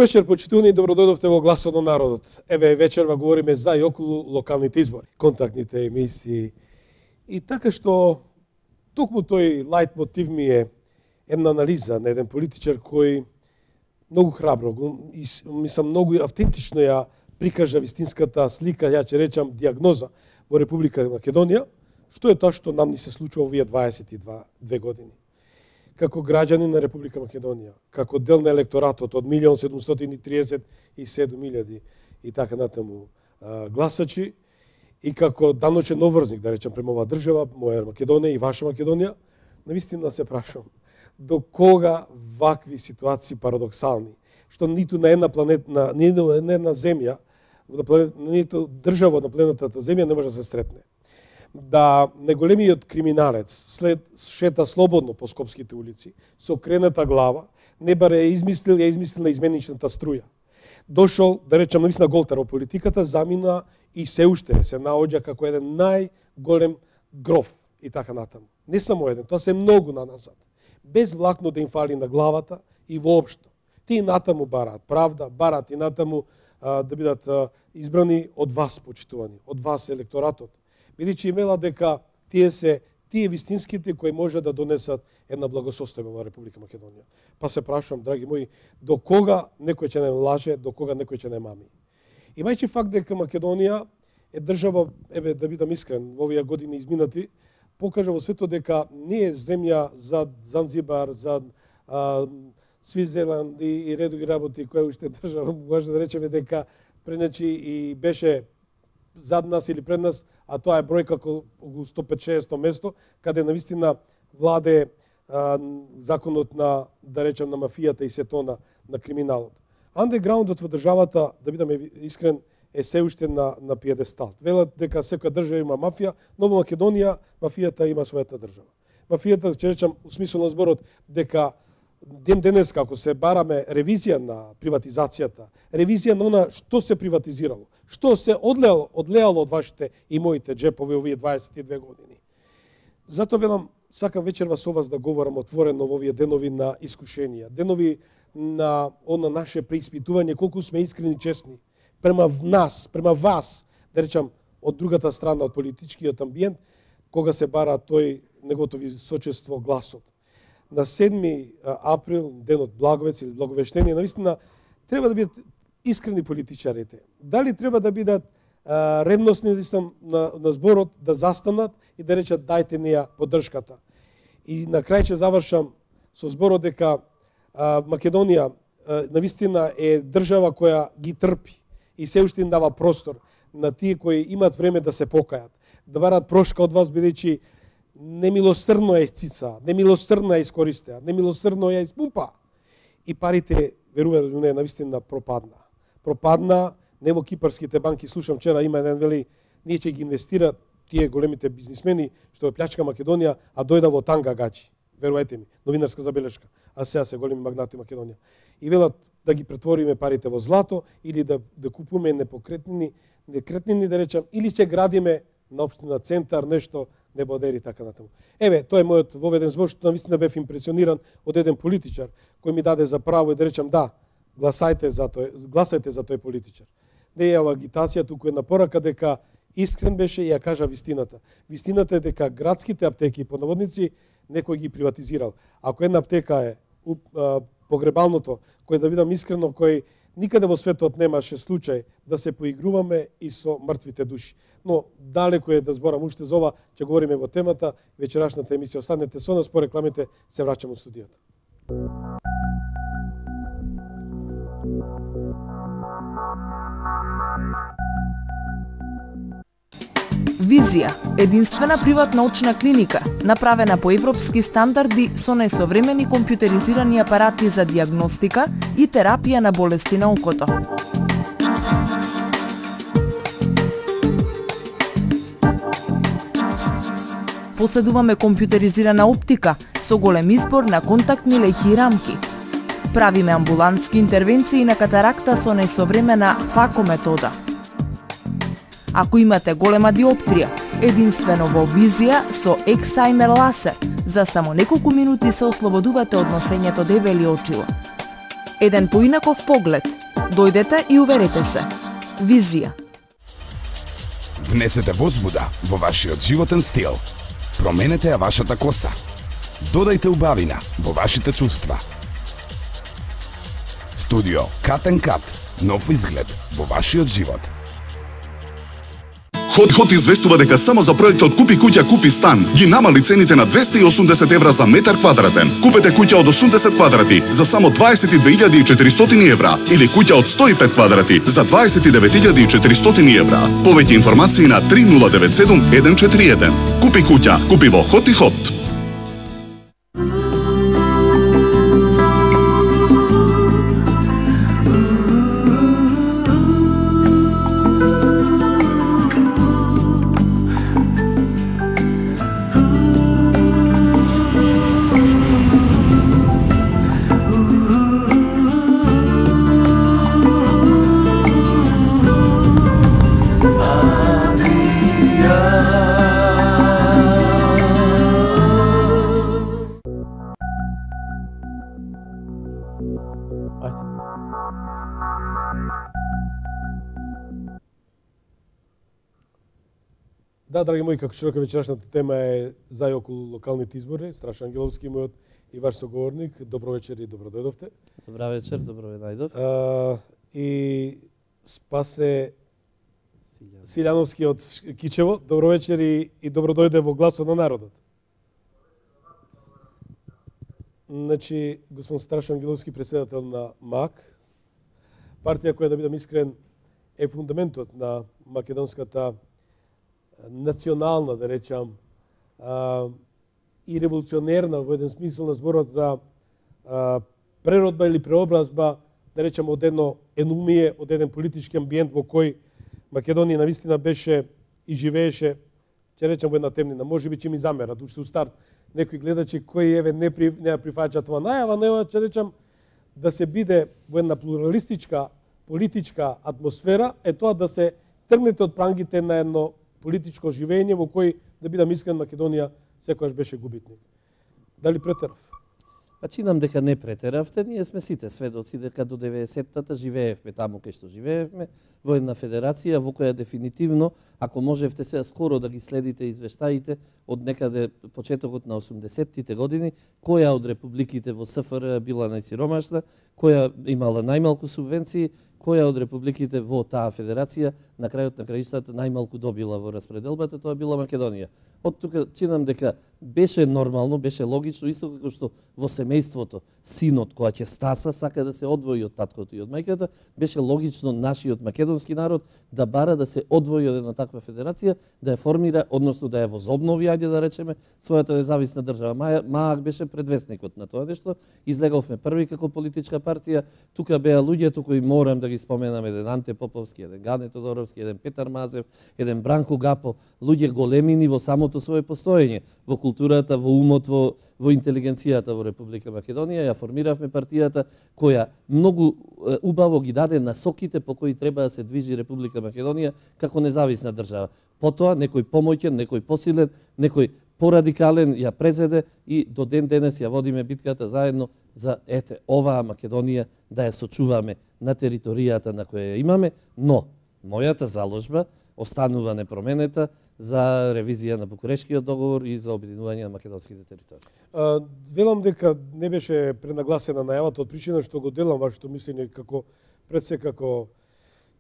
Добро вечер, почитувани, и добродојдовте во Гласот на народот. Еве вечерва говориме за и околу локалните избори, контактните емисии. И така што токму тој лајт мотив ми е една анализа на еден политичар кој многу храбро, мислам многу автентично ја прикажа вистинската слика, ја ќе речам диагноза во Република Македонија, што е тоа што нам ни се случува овие 22 години. Како граѓани на Република Македонија, како дел на електоратот од 1.737.000 и така натаму гласачи, и како даночен обврзник, да речем, према оваа држава, моја Македонија и ваша Македонија, навистина се прашувам, до кога вакви ситуации парадоксални, што ниту на една планета, ниту на една земја, ниту држава на планетата Земја не може да се сретне. Да неголемиот криминалец след шета слободно по скопските улици, со окрената глава, не баре ја измислил на изменичната струја. Дошол, да речем, навистина голтар во политиката, замина и се уште се наоѓа како еден најголем гроф и така натаму. Не само еден, тоа се многу на назад. Без влакно да им фали на главата и воопшто. Тие натаму бараат правда, бараат и натаму да бидат избрани од вас, почитувани, од вас електоратот. Бидејќи имела дека тие вистинските кои може да донесат една благосостојба во Република Македонија. Па се прашувам, драги мои, до кога некој ќе не лаже, до кога некој ќе не мами. Имајќи факт дека Македонија е држава, еве да бидам искрен, во овие години изминати, покажа во светот дека не е земја за Занзибар, за Свизеланд и редови работи која уште држава, може да речеме дека преначи и беше зад нас или пред нас, а тоа е бројка околу 150-600 место, каде навистина владе законот на, да речем, на мафијата и сето на криминалот. Андеграундот во државата, да бидам искрен, е се уште на пиедестал. Велат дека секоја држава има мафија, но во Македонија мафијата има својата држава. Мафијата, ќе речам, у смисол на зборот, дека денес, како се бараме ревизија на приватизацијата, ревизија на она што се приватизирало, што се одлеало од вашите и моите джепови овие 22 години. Затоа велам, сакам вечерва со вас да говорам отворено во овие денови на искушенија, денови на наше преиспитување, колку сме искрени и честни према нас, према вас, да речам, од другата страна, од политичкиот амбиент, кога се бара неговото височество гласот. На 7 април, денот Благовест или Благовештение, навистина треба да бидат искрени политичарите. Дали треба да бидат ревностни на зборот, да застанат и да речат дајте ни ја поддршката. И на крај ќе завршам со зборот дека Македонија навистина е држава која ги трпи и се уште им дава простор на тие кои имат време да се покајат, да барат прошка од вас, бидејќи немилосрдно ја исцица, немилосрдно ја искористеа, немилосрдно ја испумпа. И парите, верувате или не, навистина пропадна. Пропадна, не во кипарските банки, слушам вчера, има еден вели, ние ќе ги инвестира тие големите бизнисмени што ја плячка Македонија, а дојда во танга гачи. Верувајте ми, новинарска забелешка. А сега се големи магнати Македонија. И велат да ги претвориме парите во злато или да купуваме некретнини, да речам, или ќе градиме на општина центар нешто небодери така натаму. Еве, тоа е мојот воведен збор, што навистина бев импресиониран од еден политичар кој ми даде за право и да речам да, гласајте за тој политичар. Не е агитација, туку една порака дека искрен беше и ја кажа вистината. Вистината е дека градските аптеки по наводници некој ги приватизирал. Ако една аптека е погребалното, кој да видам искрено, кој никаде во светот немаше случај да се поигруваме и со мртвите души. Но далеко е да зборам уште за ова, ќе говориме во темата, вечерашната емисија. Останете со нас, по рекламите се враќам во студиото. Визија, единствена приватна очна клиника, направена по европски стандарди со најсовремени компјутеризирани апарати за дијагностика и терапија на болести на окото. Поседуваме компјутеризирана оптика со голем избор на контактни леќи и рамки. Правиме амбулантски интервенции на катаракта со најсовремена фако метода. Ако имате голема диоптрија, единствено во Визија со Ексаймер ласер, за само неколку минути се ослободувате од носењето дебели очила. Еден поинаков поглед. Дојдете и уверете се. Визија. Внесете возбуда во вашиот животен стил. Променете ја вашата коса. Додајте убавина во вашите чувства. Студио Cut & Cut. Нов изглед во вашиот живот. Ход известува дека само за проектот Купи куќа, купи стан ги намали цените на 280 евра за метар квадратен. Купете куќа од 80 квадрати за само 22.400 евра или куќа од 105 квадрати за 29.400 евра. Повеќе информации на 3097 141. Купи куќа, купи во Ход и Ход. Да, драги мои, како широка вечерашната тема е за и околу локалните избори. Страшан Ангеловски, мојот и ваш соговорник. Добро вечер и добро дојдовте. Добра вечер, добро ве најдов. И Спасе Силјановски од Кичево. Добро вечер и добро дојде во Гласот на народот. Значи, господин Страшан Ангеловски, председател на МАК, партија која, да бидам искрен, е фундаментот на македонската национална, да речам, и револуционерна во еден смисол на зборот за преродба или преобразба, да речам, од едно енумие, од еден политички амбиент во кој Македонија навистина беше и живееше, ќе речам, во една темнина. Може би ќе ми замерат, уште у старт некои гледачи кои еве не прифаќаат тоа најава, но ќе речам да се биде во една плуралистичка политичка атмосфера, е тоа да се тргнете од прангите на едно политичко живење во кој, да бидам искрен, Македонија секогаш беше губитник. Дали претерав? Па чинам дека не претеравте, ние сме сите сведоци дека до 90-тата живеевме таму кај што живеевме, во една федерација во која дефинитивно, ако можевте сега скоро да ги следите извештаите од некаде почетокот на 80-тите години, која од републиките во СФР била најсиромашна, која имала најмалку субвенции, која од републиките во таа федерација на крајот на краиштата најмалку добила во распределбата, тоа била Македонија. Од тука чинам дека беше нормално, беше логично, исто како што во семејството синот која ќе стаса сака да се одвои од таткото и од мајката, беше логично нашиот македонски народ да бара да се одвои од една таква федерација, да ја формира, односно да ја возобнови, ајде да речеме, својата независна држава. МААК беше предвесникот на тоа нешто. Излеговме први како политичка партија. Тука беа луѓето кои морам да ги споменам, еден Анте Поповски, еден Гане Тодоровски, еден Петар Мазев, еден Бранко Гапо, луѓе големини во самото свое постоење, во културата, во умот, во интелигенцијата во Република Македонија. Ја формиравме партијата која многу убаво ги даде насоките по кои треба да се движи Република Македонија како независна држава. Потоа некој помоќен, некој посилен, некој порадикален ја презеде и до ден денес ја водиме битката заедно за оваа Македонија да ја сочуваме на територијата на која ја имаме, но мојата заложба останува непроменета за ревизија на Букурешкиот договор и за обединување на македонските територии. Велам дека не беше пренагласена најавата од причина што го делам вашето мислење како пред се како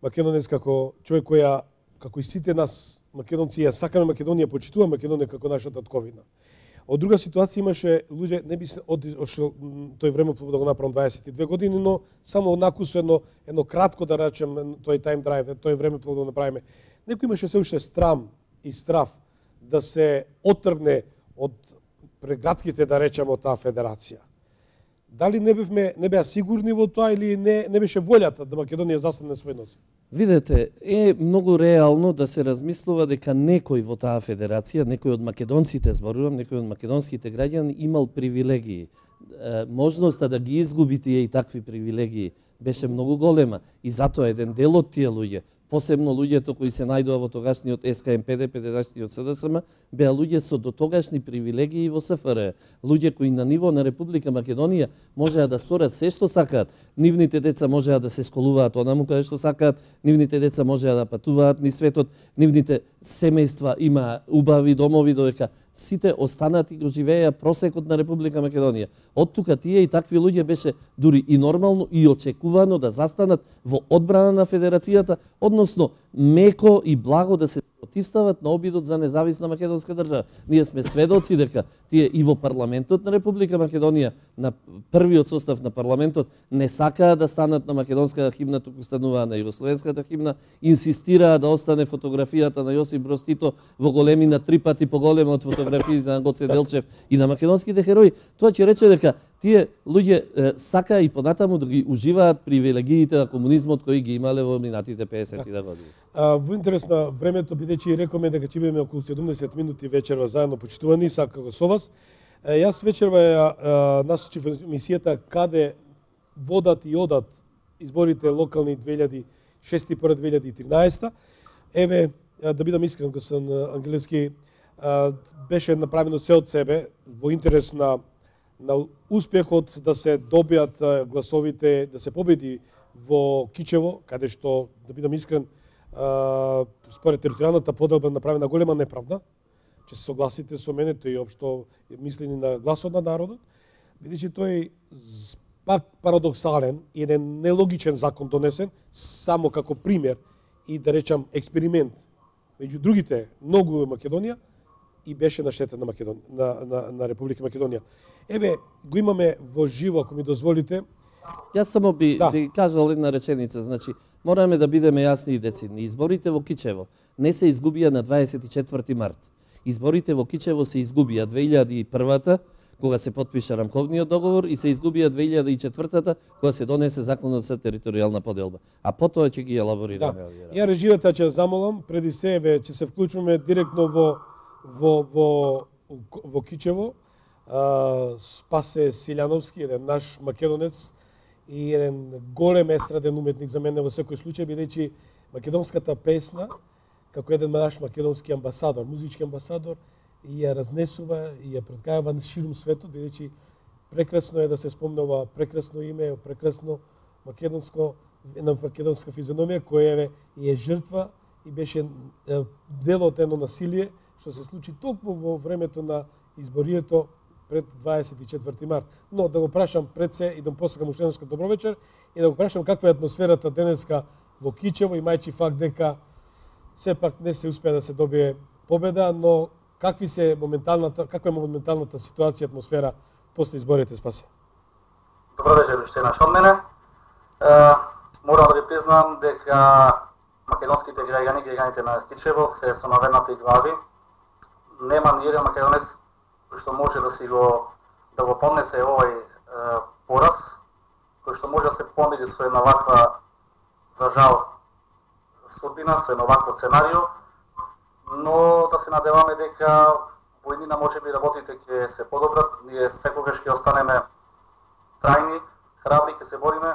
македонец, како човек која, како и сите нас македонци, ја сакаме Македонија, почитуваме Македонија како наша татковина. Од друга ситуација имаше луѓе, не би се одишол тој време да го направам 22 години, но само однаку со едно кратко, да речем, тој тайм драйв, тој време да го направиме. Некој имаше се уште страм и страф да се оттргне од прегратките, да речем, од таа федерација. Дали не беа сигурни во тоа или не беше волјата да Македонија застане свој носи? Видете, е многу реално да се размислува дека некој во таа федерација, некој од македонците, зборувам, некој од македонските граѓани имал привилегии. Можноста да ги изгуби тие и такви привилегии беше многу голема и затоа еден дел од тие луѓе посебно луѓето кои се најдоа во тогашниот СКМПД, денешниот СДСМ, беа луѓе со дотогашни привилегии во СФР, луѓе кои на ниво на Република Македонија можеа да сторат се што сакаат. Нивните деца можеа да се школуваат онаму каде што сакаат, нивните деца можеа да патуваат низ светот, нивните семејства има убави домови, додека сите останати го живееа просекот на Република Македонија. Од тука тие и такви луѓе беше дури и нормално и очекувано да застанат во одбрана на федерацијата, односно меко и благо да се противстават на обидот за независна македонска држава. Ние сме сведоци дека тие и во парламентот на Република Македонија, на првиот состав на парламентот, не сакаа да станат на македонската химна, туку стануваа на југословенската химна, инсистираа да остане фотографијата на Јосип Броз Тито во големина 3 пати поголема од фотографиите на Гоце Делчев и на македонските херои. Тоа ќе рече дека тие луѓе сакаа и понатаму да ги уживаат привилегиите на комунизмот кои ги имале во минатите 50 години. Во интерес на времето, бидејќи рекоме дека ќе бидеме околу 70 минути вечерва заедно почитувани, сакаго со вас. Јас вечерва ја насочив емисијата каде водат и одат изборите локални 2006 поред 2013. Еве, да бидам искрен, господин Ангелевски, беше направено се од себе во интерес на успехот да се добијат гласовите, да се победи во Кичево, каде што, да бидам искрен, според територијалната поделба направена голема неправда, че се согласите со мене, тој општо мислени на гласот на народот, бидејќи тој пак парадоксален и еден нелогичен закон донесен, само како пример и да речам експеримент меѓу другите многу во Македонија, и беше на штета на на Република Македонија. Еве, го имаме во живо, ако ми дозволите. Јас само би кажал една реченица, значи, мораме да бидеме јасни и децидни. Изборите во Кичево не се изгубија на 24 март. Изборите во Кичево се изгубија 2001-та, кога се потпиша рамковниот договор, и се изгубија 2004-та, кога се донесе законот за територијална поделба. А потоа ќе ги елаборираме. Да. Ја реживата ќе замолам, преди себе ќе се вклучуваме директно во Кичево. Спасе Силјановски, еден наш македонец и еден голем естраден уметник за мене во секој случај, бидејќи македонската песна, како еден наш македонски амбасадор, музички амбасадор, и ја разнесува и ја преткајава ширум светот, бидејќи прекрасно е да се спомнува прекрасно име, прекрасно македонско, една македонска физиономија која е жртва и беше дел од едно насилие што се случи токму во времето на изборието пред 24 март. Но да го прашам пред се и да му посакам уште еднаш добро вечер и да го прашам каква е атмосферата денеска во Кичево, имајќи факт дека сепак не се успеа да се добие победа, но каква е моменталната ситуација, атмосфера после изборите, Спасе? Добро вечер уште еднаш од мене. Морам да ви признам дека македонските граѓаните на Кичево се со наведнати глави. Нема ни еден македонец кој што може да го поднесе овој пораз, кој што може да се помири со една ваква, за жал, судбина, со едно вакво сценарио, но да се надеваме дека војнина може би работите ќе се подобрат, ние секогаш ќе останеме трајни, храбри, ќе се бориме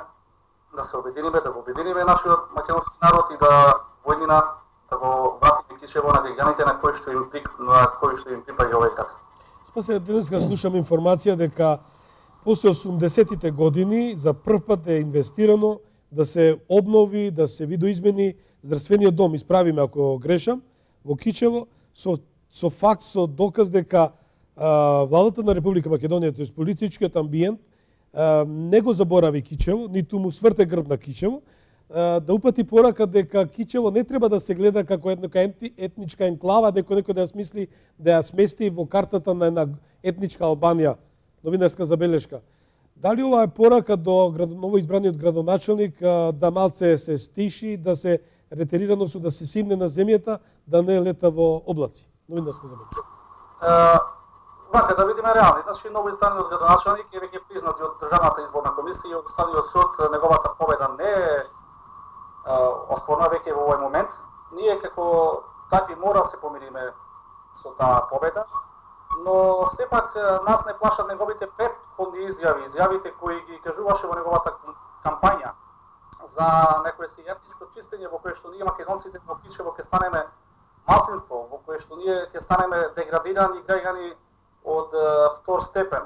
да се обединиме, да го обединиме нашиот македонски народ и да војнина да го вратиме Кичево на граѓаните на кои што им припаѓа овој град. Спасе, денеска слушам информација дека после 80-тите години за прв пат е инвестирано да се обнови, да се видоизмени здравствениот дом, исправиме ако грешам, во Кичево, со факт, со доказ дека владата на Република Македонија, тоест политичкиот амбиент, не го заборави Кичево, ниту му сврте грб на Кичево, да упати порака дека Кичево не треба да се гледа како една етничка енклава, некој да ја смисли да ја смести во картата на една етничка Албанија. Новинарска забелешка. Дали ова е порака до новоизбраниот градоначелник да малце се стиши, да се ретерирано со да се симне на земјата, да не лета во облаци? Новинарска забелешка. Вака, да видиме реални. Значи, новоизбраниот градоначелник е веќе признат од Државната изборна комисија и од Уставниот суд, неговата победа не е оспорна веќе во овој момент. Ние како такви мора се помириме со таа победа, но сепак нас не плашат неговите претходни изјавите кои ги кажуваше во неговата кампања за некое си етничко чистење во кое што ние македонците во Кичево ќе станеме малцинство, во кое што ние ќе станеме деградирани граѓани од втор степен.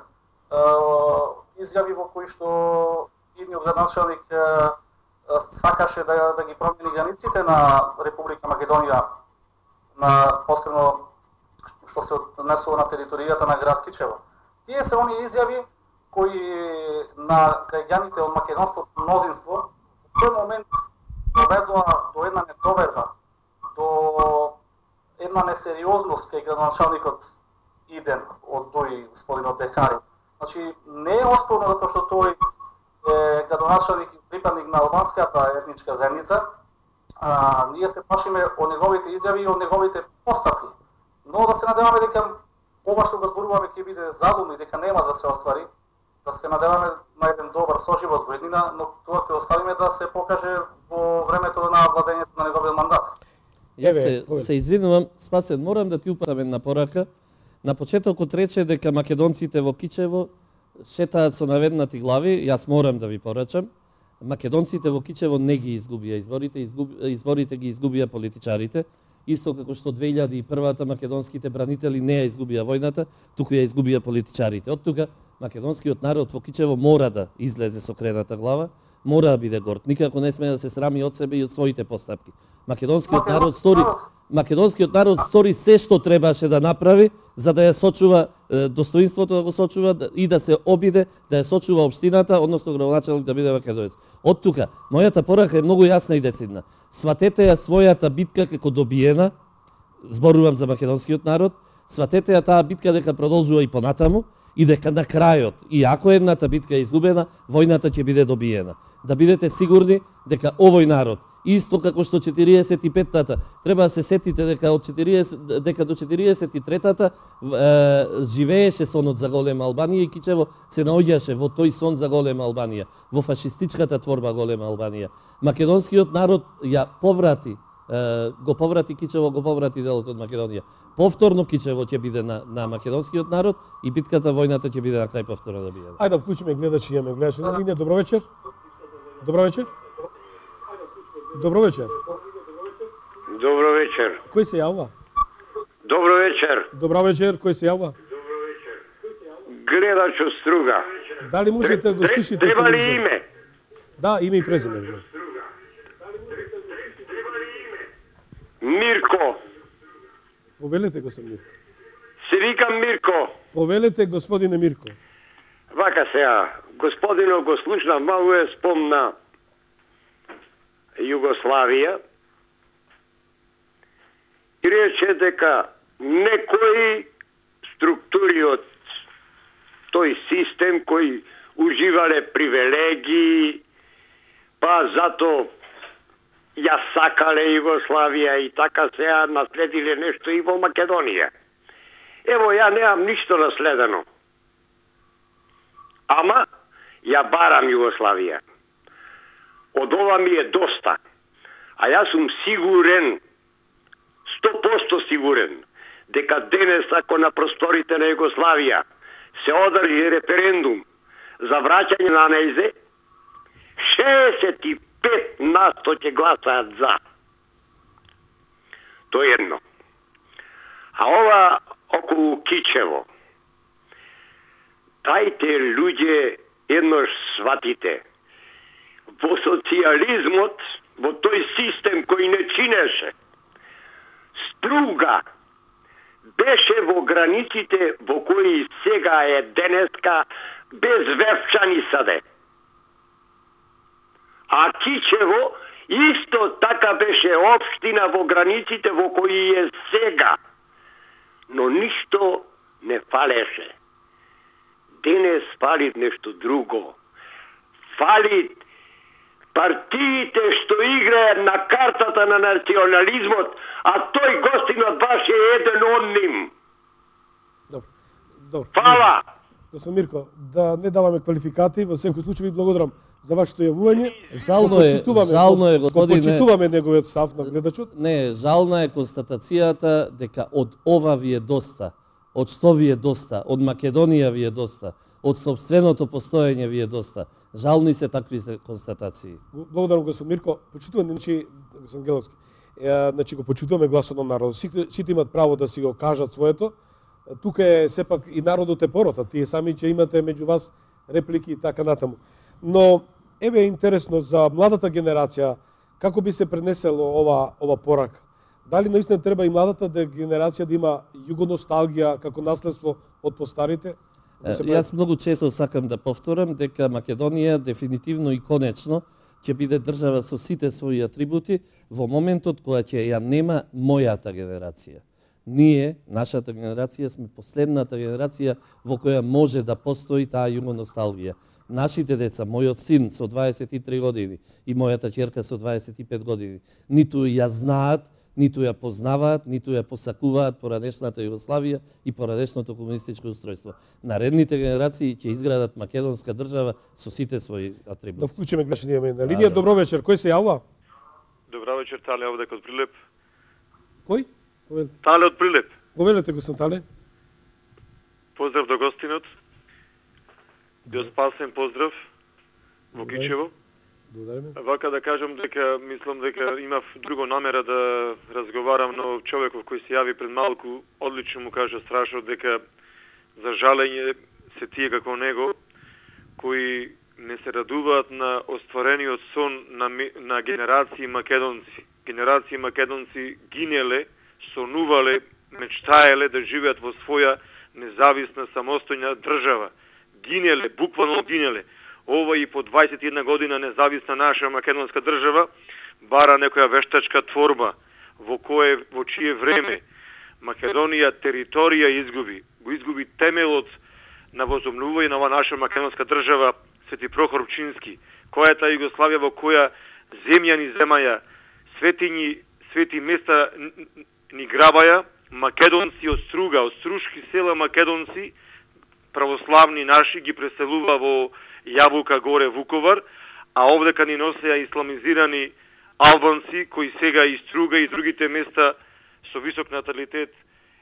Изјави во кои што идниот градоначалник сакаше да ги промени границите на Република Македонија, на посебно што се однесува на територијата на град Кичево. Тие се оние изјави кои на граѓаните од македонското мнозинство во тој момент доведоа до една недоверба, до една несериозност кај градоначалникот Иден од Дуи, господинот Декари. Значи, не е оспорно затоа што тој е градоначалник и припадник на албанската етничка заедница. Ние се плашиме од неговите изјави и од неговите постапки. Но да се надеваме дека ова што го зборуваме ќе биде задум и дека нема да се оствари, да се надеваме на еден добар соживот во еднина, но тоа ќе оставиме да се покаже во времето на владењето на неговиот мандат. Се извинувам, Спасен, морам да ти упатам една порака. На почетокот рече дека македонците во Кичево шетаат со наведнати глави. Јас морам да ви порачам. Македонците во Кичево не ги изгубија изборите ги изгубија политичарите. Исто како што 2001-та македонските бранители не ја изгубија војната, туку ја изгубија политичарите. Од тука македонскиот народ во Кичево мора да излезе со крената глава, мора да биде горд. Никако не сме да се срами од себе и од своите постапки. Македонскиот народ стори се што требаше да направи за да ја сочува достоинството, да го сочува и да се обиде да ја сочува општината, односно градоначалник да биде македонец. Од тука мојата порака е многу јасна и децидна. Сватете ја својата битка како добиена, зборувам за македонскиот народ, сватете ја таа битка дека продолжува и понатаму и дека на крајот, и ако едната битка е изгубена, војната ќе биде добиена. Да бидете сигурни дека овој народ, исто како што 45-тата, треба да се сетите дека до 43-тата живееше сонот за голема Албанија и Кичево се наоѓаше во тој сон за голема Албанија, во фашистичката творба голема Албанија. Македонскиот народ ја поврати, го поврати Кичево, го поврати делот од Македонија. Повторно Кичево ќе биде на македонскиот народ и битката, војната ќе биде на крај повторно да биде. Ајде да вклучиме гледачи, имаме гледачи. Линија, добро вечер. Добро вечер. Добро вечер. Добро вечер. Кој се јавува? Добро вечер. Добро вечер, кој се јавува? Гледач од Струга. Дали можете да го стишите? Треба ли име? Да, име и презиме. Мирко. Повелете го се Мирко. Се викам Мирко. Повелете господине Мирко. Вака сега, господино го слушна, малку е спомна Југославија и рече дека некои структури од тој систем кои уживале привилегии, па зато ја сакале Југославија и така сега наследиле нешто и во Македонија. Ево, ја немам ништо наследено. Ама, ја барам Југославија. Од ова ми е доста. А јас сум сигурен, 100% сигурен, дека денес ако на просторите на Југославија се одржи референдум за враќање на нејзе, 65% ќе гласаат за. Тоа е едно. А ова околу Кичево, тајте луѓе еднош сватите. Во социјализмот, во тој систем кој не чинеше, Струга беше во границите во кои сега е денеска без Вевчани саде. А Кичево исто така беше општина во границите во кои е сега. Но ништо не фалеше. Денес фали нешто друго. Фали партиите што играат на картата на национализмот, а тој гостинот баш е еден од ним. Добро. Фала! Господин Мирко, да не даваме квалификати, во секој случај ви благодарам за вашето јавување. Жално е, господине. Почитуваме неговиот став на гледачот. Не, жална е констатацијата дека од ова ви е доста. Од што ви е доста? Од Македонија ви е доста? Од собственото постоење ви е доста? Жални се такви констатации. Благодарам, господин Мирко. Почитувам, значи, господин Геловски, значи го почитуваме гласот на народот. Сите имат право да си го кажат своето. Тука е сепак и народот е порота. Тие сами ќе имате меѓу вас реплики и така натаму. Но еве е интересно за младата генерација како би се пренесело ова порака. Дали наистина треба и младата генерација да има југоносталгија како наследство од постарите? Јас многу често сакам да повторам дека Македонија дефинитивно и конечно ќе биде држава со сите своји атрибути во моментот кога ќе ја нема мојата генерација. Ние, нашата генерација, сме последната генерација во која може да постои таа југоносталгија. Нашите деца, мојот син со 23 години и мојата ќерка со 25 години, ниту ја знаат, ниту ја познаваат, ниту ја посакуваат поранешната Југославија и поранешното комунистичко устројство. Наредните генерации ќе изградат македонска држава со сите своји атрибути. Да вклучиме гледачите на линија. Добро вечер. Кој се јавува? Добро вечер, Тале овде од Прилеп. Кој? Тале од Прилеп. Го велете, господин Тале. Поздрав до гостинот. Спасен поздрав во Кичево. Благодариме. Вака да кажам дека мислам дека имав друго намера да разговарам, но човеков кој се јави пред малку одлично му кажа страшно дека за жалење се тие како него кои не се радуваат на остварениот сон на генерации македонци. Генерации македонци гинеле, сонувале, мечтаеле да живеат во своја независна самостојна држава. Гинеле, буквално гинеле. Ова и по 21 година независна наша македонска држава бара некоја вештачка творба во чие време Македонија територија изгуби. Го изгуби темелот на возобновување на оваа наша македонска држава Свети Прохор Пчински. Која е таа Југославија во која земја ни земаја, свети места ни грабаја, македонци од Струга, од струшки села македонци, православни наши ги преселува во Јабука горе Вуковар, а овдека ни носеа исламизирани албанци кои сега и Струга и другите места со висок наталитет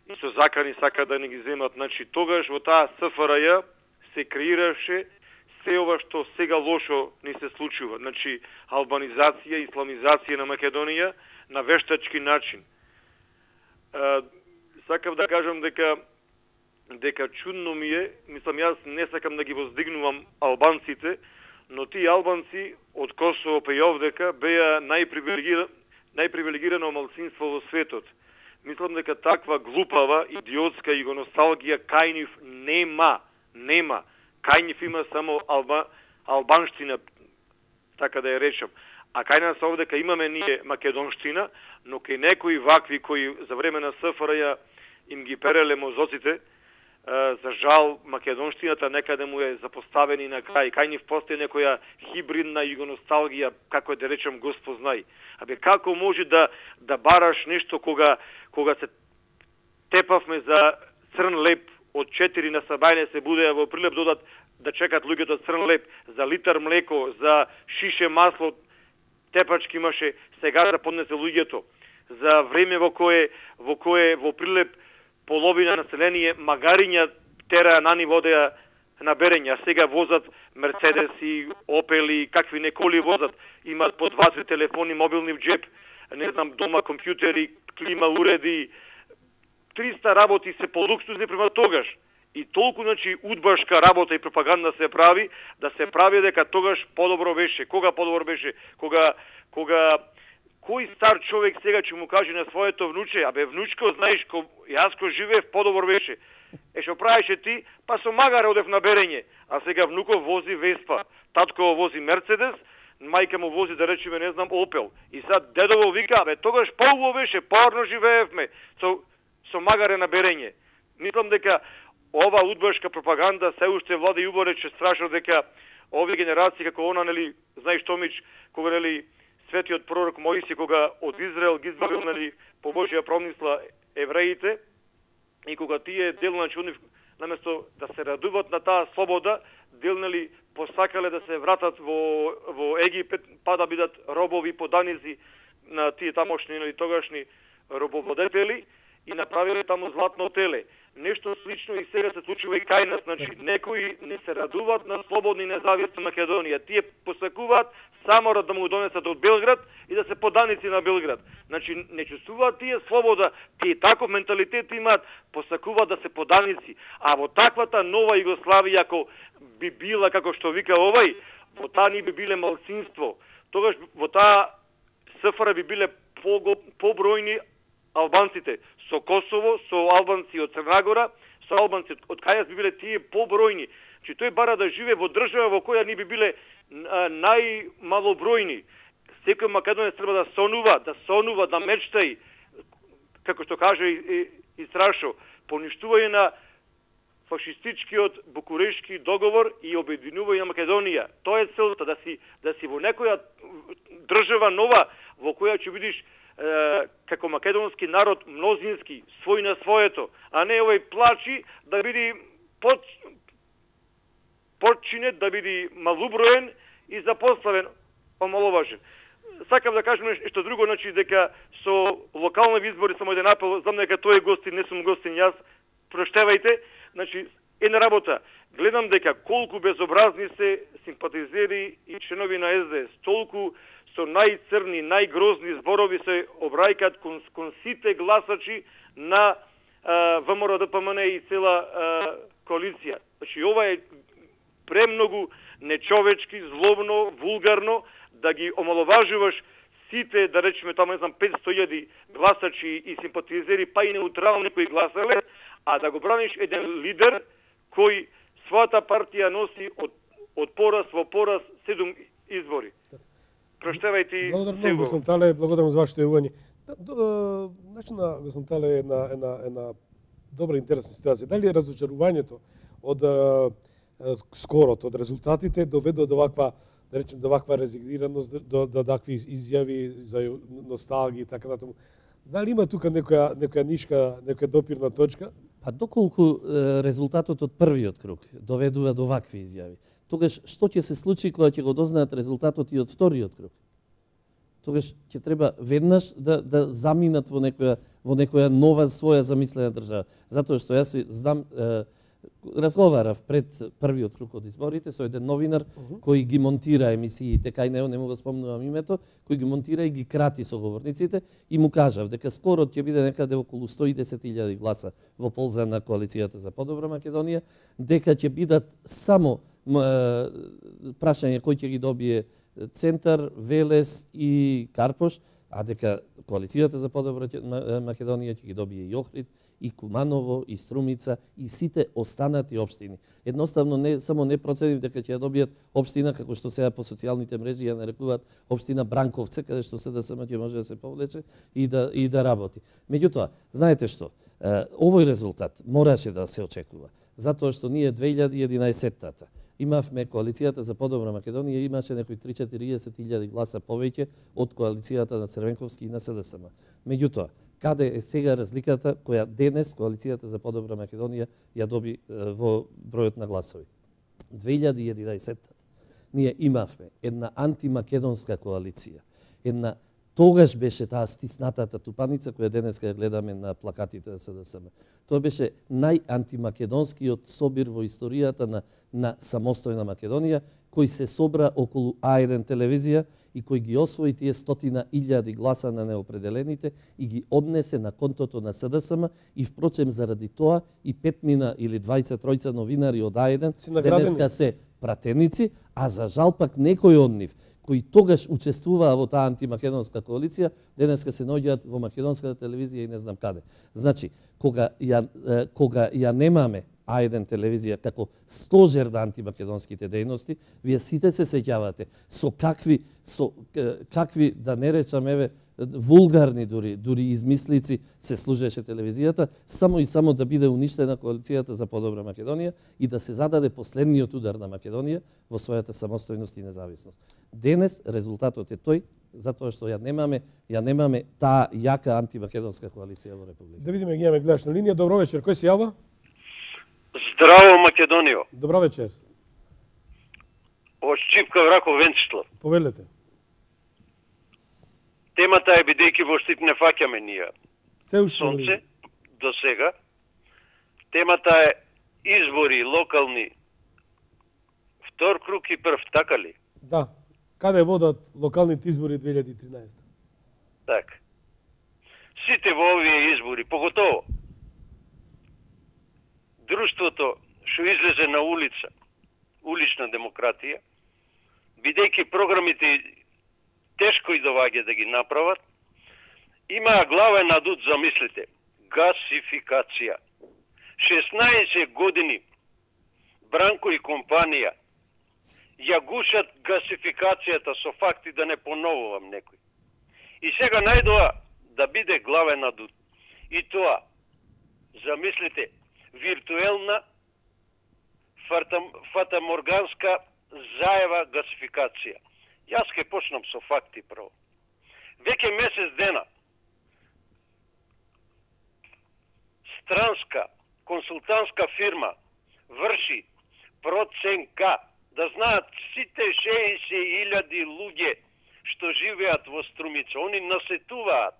и со закани сака да не ги земат. Значи тогаш во таа СФРЈ се креираше се ова што сега лошо ни се случува. Значи албанизација, исламизација на Македонија на вештачки начин. Сакав да кажам дека чудно ми е, мислам јас не сакам да ги воздигнувам албанците, но тие албанци од Косово па и овдека беа најпривилегирано малцинство во светот. Мислам дека таква глупава, идиотска југоносталгија кај нив нема. Кај нив има само албанштина, така да ја речам. А кај нас овдека имаме ние македонштина, но кај некои вакви кои за време на СФРЈ им ги переле мозоците, за жал македонштината некаде му е запоставени на крај. Кај нив постои некоја хибридна југоносталгија, како да речем Госпознај. Абе како може да бараш нешто кога се тепавме за црн леп од 4 на сабајле се будеа во Прилеп додат да чекат луѓето црн леп за литар млеко, за шише масло, тепачки имаше, сега да поднесе луѓето. За време во кое во Прилеп половина население магариња тераа на водеа на берење, а сега возат Мерцедеси, Опели, какви не коли возат, имат по 20 телефони мобилни в джеп, не знам, дома компјутери, клима уреди, 300 работи се полуксузни према тогаш. И толку, значи, удбашка работа и пропаганда се прави, да се прави дека тогаш подобро беше. Кога подобро беше? Кога кој стар човек сега ќе му каже на своето внуче, абе внучко, знаеш, јас ко живеев подобро беше. Што правеше ти? Па со магар одев на берење. А сега внуков вози Веспа, татко вози Мерцедес, мајка му вози, да речеме, не знам, Опел. И сад дедово вика, абе тогаш поубаво беше, порно живеевме, со магаре на берење. Мислам дека ова удбашка пропаганда се уште влада и уборече страшно дека овие генерации како она, нели, знаеш Томич, кога, нели, светиот пророк Моиси, кога од Израел ги избавил, нели, по Божја промисла евреите, и кога тие делначи, наместо да се радуват на таа слобода, нели, посакале да се вратат во Египет, па да бидат робови, поданици на тие тамошни, нели, тогашни робовладетели, и направиле таму златно теле. нешто слично и сега се случува и кај нас. Значи, некои не се радуваат на слободна и независна Македонија. Тие посакуваат само да му донесат од Белград и да се поданици на Белград. Значи, не чувствуваат тие слобода, тие таков менталитет имаат, посакуваат да се поданици. А во таквата нова Југославија, ако би била, како што вика овај, во таа ни би биле малцинство. Тогаш во таа СФР би биле побројни албанците со Косово, со албанци од Црна Гора, со албанци од Кајас би биле тие побројни. Че тој бара да живее во држава во која ни би биле најмалобројни. Секој македонец треба да сонува, да мечтај, како што каже и Страшо, поништување на фашистичкиот Букурешки договор и обединување на Македонија. Тоа е целта, да си во некоја држава нова во која ќе видиш како македонски народ мнозински, свој на своето, а не овој плачи да биде подчинет, да биде малуброен и запоставен, омаловажен. Сакам да кажам нешто друго, значи дека со локални избори само еден апел, знам дека тој е гостин, не сум гостин јас, проштевајте, значи една работа, гледам дека колку безобразни се симпатизери и членови на СДС, толку со најцрни, најгрозни зборови се обрајкат кон сите гласачи на ВМРО ДПМН и цела коалиција. Значи ова е премногу нечовечки, злобно, вулгарно, да ги омаловажуваш сите, да речеме таму, не знам, 500.000 гласачи и симпатизери, па и неутрални кои гласале, а да го браниш еден лидер кој својата партија носи од пораз во пораз 7 избори. Проштевајте. Благодарам, господин Тале, благодарам за вашето јавување. Значи на господин Тале е една добра интересна ситуација. Дали е разочарувањето од скорото, од резултатите доведе до ваква, да речем, до ваква резигнираност, до такви изјави за носталгија и така натаму? Дали има тука некоја нишка, некоја допирна точка? Па доколку резултатот од првиот круг доведува до вакви изјави, тогаш што ќе се случи кога ќе го дознаат резултатот и од вториот круг? Тогаш ќе треба веднаш да заминат во некоја нова своја замислена држава. Затоа што јас знам, разговарав пред првиот круг од изборите со еден новинар кој ги монтира емисиите, кај него не му го спомнувам името, кој ги монтира и ги крати соговорниците и му кажав дека скоро ќе биде некаде околу 110.000 гласа во полза на коалицијата за подобра Македонија, дека ќе бидат само прашање кој ќе ги добие Центар, Велес и Карпош, а дека коалицијата за подобра Македонија ќе ги добие и Охрид, и Куманово, и Струмица, и сите останати општини. Едноставно не проценив дека ќе ја добијат општина, како што сега по социјалните мрежи ја нарекуваат општина Бранковце, каде што СДСМ ќе може да се повлече и да работи. Меѓутоа, знаете што, овој резултат мораше да се очекува, затоа што ние 2011-тата имавме коалицијата за подобра Македонија, имаше некои 3-40.000 гласа повеќе од коалицијата на Црвенковски и на СДСМ. Меѓутоа, каде е сега разликата која денес коалицијата за подобра Македонија ја доби во бројот на гласови? 2011-та ние имавме една антимакедонска коалиција, една тогаш беше таа стиснатата тупаница која денеска ја гледаме на плакатите на СДСМ. Тоа беше најантимакедонскиот собир во историјата на самостојна Македонија, кој се собра околу А1 телевизија и кој ги освои тие 100.000 гласа на неопределените и ги однесе на контото на СДСМ и впрочем заради тоа и 5 или 23 новинари од А1 денеска се пратеници, а за жал пак некој од нив кои тогаш учествуваа во таа антимакедонска коалиција, денеска се наоѓаат во македонската телевизија и не знам каде. Значи, кога ја немаме А1 телевизија како стожер на антимакедонските дејности, вие сите се сеќавате со какви да не речам еве вулгарни дури измислици се служеше телевизијата, само да биде уништена коалицијата за подобра Македонија и да се зададе последниот удар на Македонија во својата самостојност и независност. Денес резултатот е тој, затоа што ја немаме таа јака антимакедонска коалиција во Република. Да видиме, ги имаме гледаш на линија. Добро вечер, кој се јава? Здраво, Македонијо. Добро вечер. Од Шчипка Враков Венчеслав. Повелете. Темата е бидејќи во Штип не фаќаме ние се уште сонце до сега. Темата е избори локални. Втор круг и прв, така ли? Да. Каде водат локалните избори 2013? Така. Сите во овие избори, поготово друштвото што излезе на улица, улична демократија, бидејќи програмите тешко и доваѓа да ги направат, имаа главен адут, замислите, гасификација. 16 години Бранко и компанија ја гушат гасификацијата со факти, да не поновувам некој. И сега најдоа да биде главен адут. И тоа, замислите, виртуелна фатаморганска заева гасификација. Јас ке почнам со факти прво. Веќе месец дена странска консултантска фирма врши проценка, да знаат сите 60.000 луѓе што живеат во Струмица. Они насетуваат.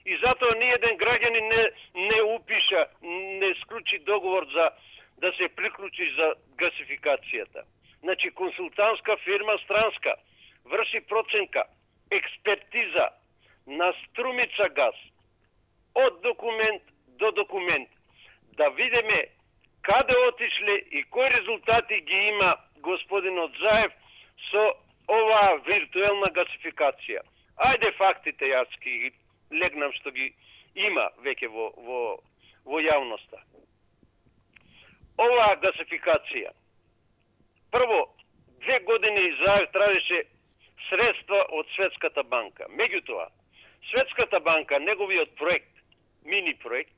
И затоа ниеден граѓанин не упиша, не склучи договор за да се приклучи за гасификацијата. Значи консултантска фирма странска врши проценка, експертиза на Струмица газ од документ до документ, да видиме каде отишле и кои резултати ги има господинот Заев со оваа виртуелна гасификација. Ајде фактите јас ги легнам што ги има веќе во јавноста. Оваа гасификација. Прво, 2 години Заев тражеше средства од Светската банка. Меѓутоа, Светската банка, неговиот проект, мини проект,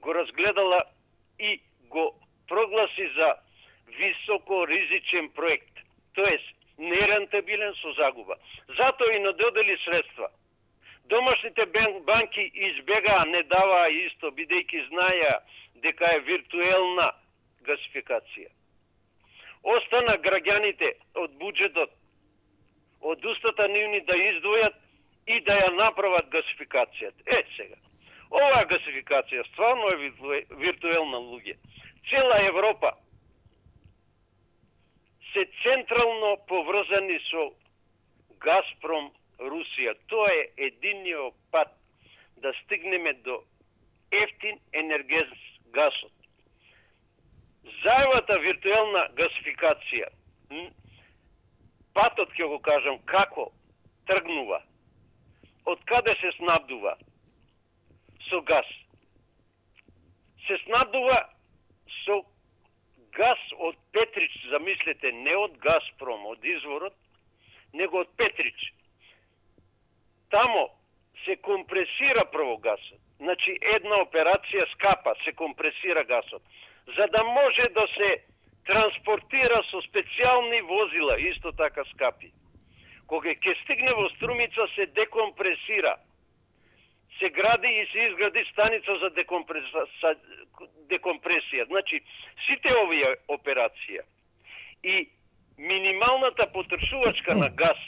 го разгледала и го прогласи за високоризичен проект, тоест нерентабилен со загуба. Затоа и надодели средства. Домашните банки избегаа, не даваа исто, бидејќи знаеа дека е виртуелна гасификација. Остана граѓаните од буџетот, од устата нивни да издвојат и да ја направат гасификацијата. Сега, оваа гасификација стварно е виртуелна, луѓе. Цела Европа се централно поврзани со Газпром Русија. Тоа е единиот пат да стигнеме до ефтин енергез гасот. Заевата виртуелна гасификација, патот ќе го кажам како тргнува, од каде се снабдува со газ. Се снабдува со газ од Петрич, замислете, не од Газпром, од изворот, него од Петрич. Тамо се компресира прво гасот. Значи, една операција скапа, се компресира гасот. За да може да се транспортира со специјални возила, исто така скапи. Кога ќе стигне во Струмица, се декомпресира. Се гради и се изгради станица за декомпресија. Значи, сите овие операција и минималната потрошувачка на газ,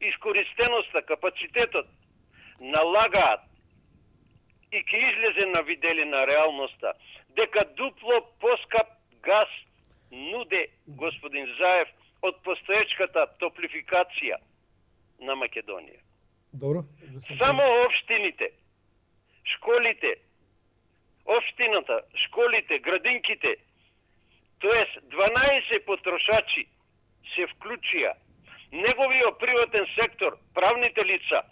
искористеноста, капацитетот, налагаат и ќе излезе на видели на реалноста, дека дупло поскап газ нуде господин Заев од постоечката топлификација на Македонија. Добро. Само општините, школите, општината, школите, градинките, тоест 12 потрошачи се вклучија. Неговиот приватен сектор, правните лица,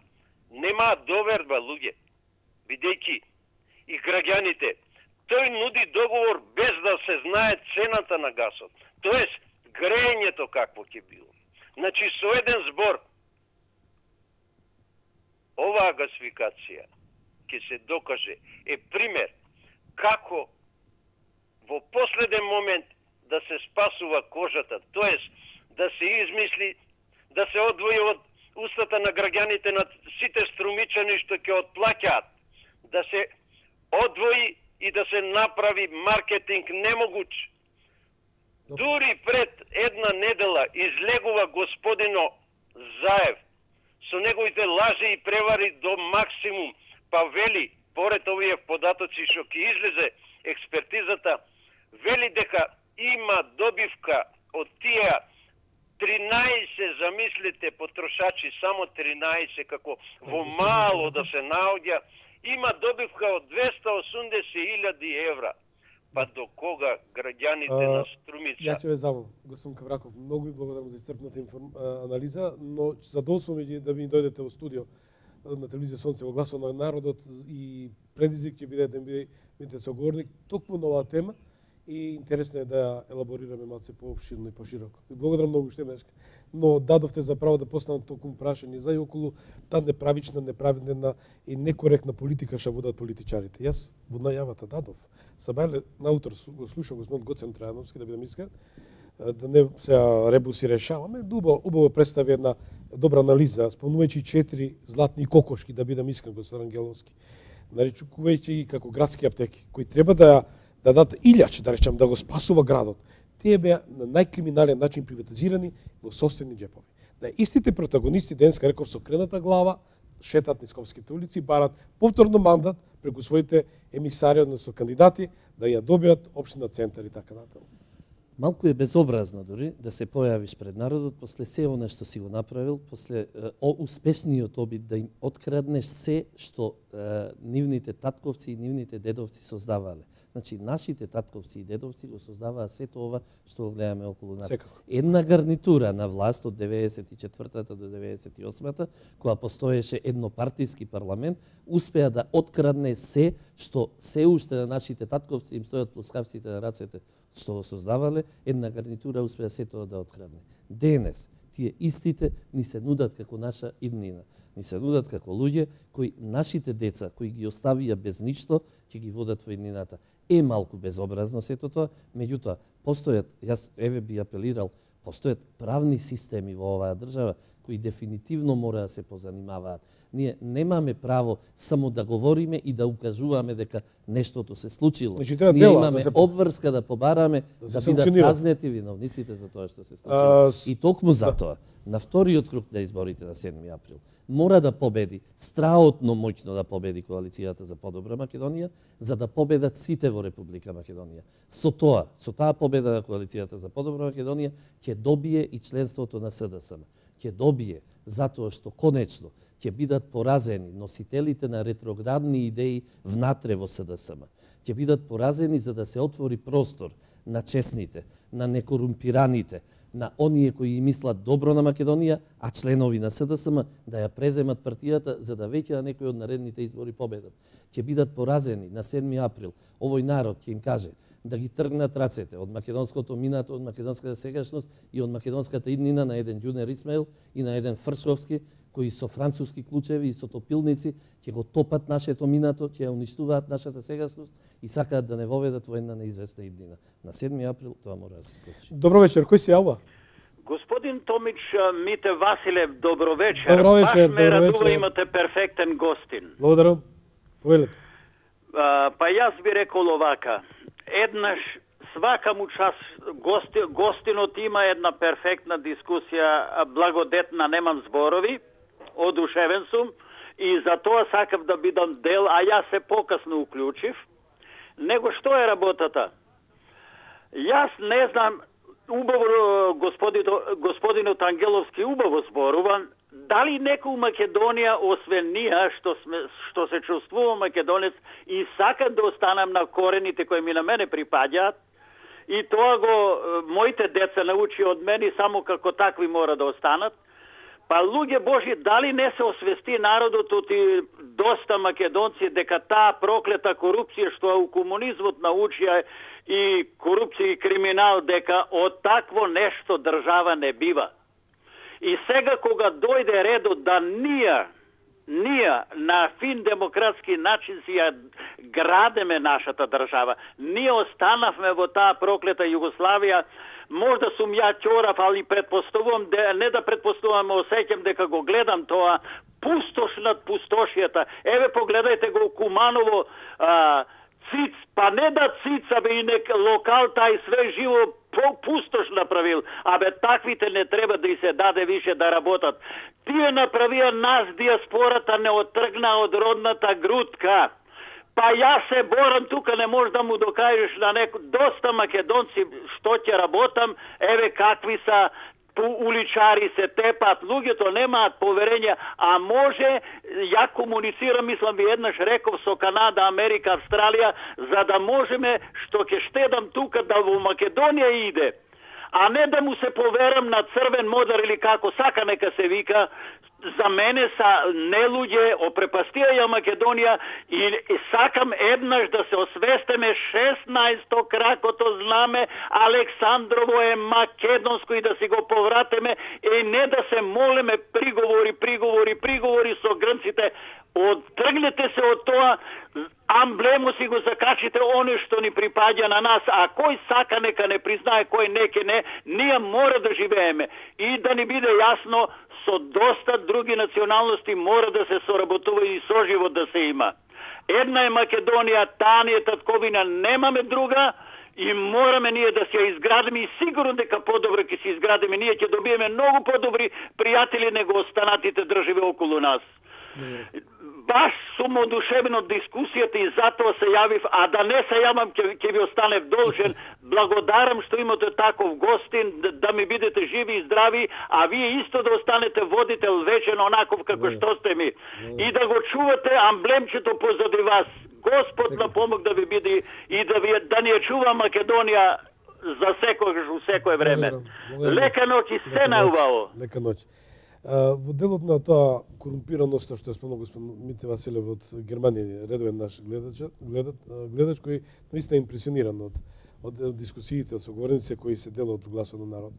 немаат доверба, луѓе, бидејќи и граѓаните, тој нуди договор без да се знае цената на гасот. Тоест, грејењето какво ќе било. Значи, со еден збор, оваа гасификација ќе се докаже, е пример како во последен момент да се спасува кожата, тоест да се измисли, да се одвои од устата на граѓаните на сите струмичани што ќе отплаќаат, да се одвои и да се направи маркетинг немогуч. Дури пред една недела излегува господино Заев со неговите лажи и превари до максимум, па вели, поред овие податоци што ќе излезе експертизата вели дека има добивка од тие 13, замислите, потрошачи, само 13, како во мало да се наоѓа, има добивка од 280.000 евра. Па до кога граѓаните на Струмица? Ја ќе ве замолам, господин Кавраков, многу ви благодарам за исцрпната анализа, но задоволство ми е да ми дојдете во студио на телевизија Сонце во гласот на народот и предизвик ќе биде да бидете соговорник токму на оваа тема и интересно е да ја елаборираме малце поопширно и пошироко. Ви благодарам многу уште еднаш. Но дадовте за право да поставам токму прашање за и околу таа неправична, неправедна и некоректна политика што водат политичарите. Јас во најавата дадов. Сабајле наутро го слушам господин Гоцен Трајановски, да бидам искрен, да не се ребуси решаваме, убаво представи една добра анализа, спомнувајќи 4 златни кокошки, да бидам искрен, господин Ангеловски, наречувајќи ги како градски аптеки, кои треба да дадат илјач, да речам, да го спасува градот. Тие беа на најкриминален начин приватизирани во собствени џепови. Да истите протагонисти денеска, реков, со крената глава, шетат низ Скопските улици, барат повторно мандат преку своите емисари, односно кандидати, да ја добијат општина Центар и така натаму. Малку е безобразно дури да се појавиш пред народот после се она што си го направил, после успешниот обид да им откраднеш се што нивните татковци и нивните дедовци создавале. Значи, нашите татковци и дедовци го создаваа сето ова што го гледаме околу нас. Секако. Една гарнитура на власт од 94-та до 98-та, која постоеше еднопартиски парламент, успеа да открадне се што се уште на нашите татковци им стојат плоскавците на рацете што го создавале, една гарнитура успеа се тоа да открадне. Денес, тие истите ни се нудат како наша иднина. Ни се нудат како луѓе кои нашите деца, кои ги оставија без ништо, ќе ги водат во иднината. Е малку безобразно сето тоа, меѓутоа, постојат, јас еве би апелирал, постојат правни системи во оваа држава кои дефинитивно мора да се позанимаваат. Ние немаме право само да говориме и да укажуваме дека нештото се случило. Значи, ние имаме обврска да побараме да бидат казнети виновниците за тоа што се случило. И токму за тоа, на вториот круг на изборите на 7 април, мора да победи, страотно моќно да победи коалицијата за подобра Македонија, за да победат сите во Република Македонија. Со таа победа на коалицијата за подобра Македонија, ќе добие и членството на СДСМ. Ќе добие затоа што конечно ќе бидат поразени носителите на ретроградни идеи внатре во СДСМ. Ќе бидат поразени за да се отвори простор на честните, на некорумпираните, на оние кои мислат добро на Македонија, а членови на СДСМ да ја преземат партијата за да веќе на некои од наредните избори победат. Ќе бидат поразени на 7 април. Овој народ ќе им каже да ги тргнат рацете од македонското минато, од македонската сегашност и од македонската иднина на еден Џунер Исмаил и на еден Фршовски, кои со француски клучеви и со топилници ќе го топат нашето минато, ќе ја уништуваат нашата сегашност и сакаат да не воведат во една неизвестна иднина. На 7 април тоа мора да се случи. Добро вечер, кој се јавува? Господин Томич Мите Василев, добро вечер. Добро вечер, Баш ме радува, имате перфектен гостин. Благодарам. Повелете. Па јас би рекол овака. Еднаш свака му час гостинот има една перфектна дискусија, благодетна, немам зборови, одушевен сум и за тоа сакав да бидам дел, а јас се покасно уклучив. Него што е работата? Јас не знам, убаво господинот Ангеловски убаво зборува, дали некој у Македонија, освен ние, што се чувствува македонец и сака да останам на корените кои ми на мене припаѓаат, и тоа го моите деца научи од мене, само како такви мора да останат. Па луѓе Божи, дали не се освести народот и доста македонци дека таа проклета корупција што у комунизмот научија и корупција и криминал, дека од такво нешто држава не бива. И сега кога дојде редот да ние на фин демократски начин си ја градеме нашата држава, ние останавме во таа проклета Југославија. Можда сум ја ќорав, али предпоставувам, не да предпоставувам, осеќам дека го гледам тоа, пустош над пустошијата. Еве погледајте го Куманово, циц, па не да цица, бе и локал тај све живо пустош направил, абе таквите не треба да и се даде више да работат. Тие направија нас диаспората не отргна од родната грудка. Па јас се борам тука, не можеш да му докажеш на доста македонци што ќе работам, еве какви са уличари се тепат, луѓето немаат поверење, а може, ја комуницирам, мислам ви еднаш реков со Канада, Америка, Австралија, за да можеме, што ќе штедам тука да во Македонија иде, а не да му се поверам на црвен модар или како сака нека се вика. За мене са нелуѓе, опрепастија ја Македонија и сакам еднаш да се освестеме 16-то кракото знаме Александрово е македонско и да си го повратиме и не да се молиме приговори со грнците. Оттргнете се од тоа, амблему си го закачите оне што ни припаѓа на нас, а кој сака нека не признае, кој неке не, ние мора да живееме. И да ни биде јасно, со доста други националности мора да се соработува и соживот да се има. Една е Македонија, таа ни е татковина, немаме друга и мораме ние да се ја изградиме и сигурно дека подобро ќе се изградиме. Ние ќе добиеме многу подобри пријатели него останатите држави околу нас. Баш сум одушевен од дискусијата и затоа се јавив, а да не се јавам ќе ви останев должен. Благодарам што имате таков гостин, да ми бидете живи и здрави, а вие исто да останете водител вечен онаков како што сте ми. И да го чувате амблемчето позади вас. Господ на помог да ви биде и да ни ја чува Македонија за секогаш во секое време. Лека ноќ и се наубаво. Лека ноќ. Во делот на тоа корумпираноста што спомна господин Мите Василев од Германија, редовен наш гледач кој наистина е импресиониран од дискусиите, од соговорниците кои се делат од гласот на народ.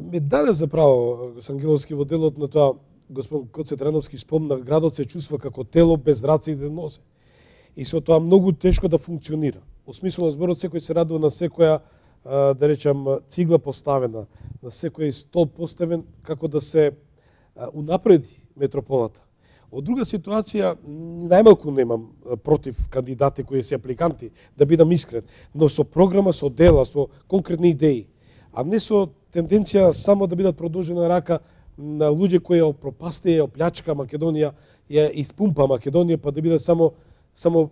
Ме даде заправо Ангеловски во делот на тоа, господин Коце Трановски спомна, градот се чувства како тело без раце и да носе. И со тоа многу тешко да функционира. Во смисла на зборот секој се радува на секоја да речам цигла поставена, на секој стол поставен како да се унапреди метрополата. Од друга ситуација, најмалку немам против кандидати кои се апликанти, да бидам искрен, но со програма, со дела, со конкретни идеи, а не со тенденција само да бидат продолжена рака на луѓе кои ја пропастија, ја оплячка Македонија, ја испумпа Македонија, па да биде само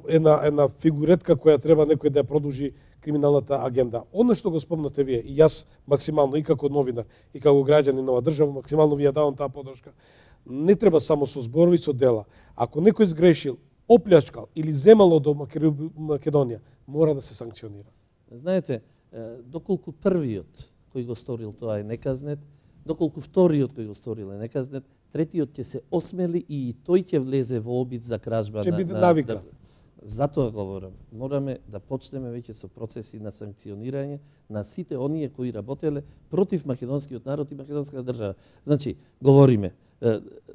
една фигуретка која треба некој да ја продолжи криминалната агенда. Оно што го спомнате вие, и јас максимално, и како новинар, и како граѓанин на оваа држава, максимално ви ја давам таа подршка. Не треба само со зборови, со дела. Ако некој сгрешил, оплячкал или земало до Македонија, мора да се санкционира. Знаете, доколку првиот кој го сторил тоа е неказнет, доколку вториот кој го сторил е неказнет, третиот ќе се осмели и тој ќе влезе во обид за кражба ќе биде навика. Затоа говорам, мораме да почнеме веќе со процеси на санкционирање на сите оние кои работеле против македонскиот народ и македонската држава. Значи, говориме,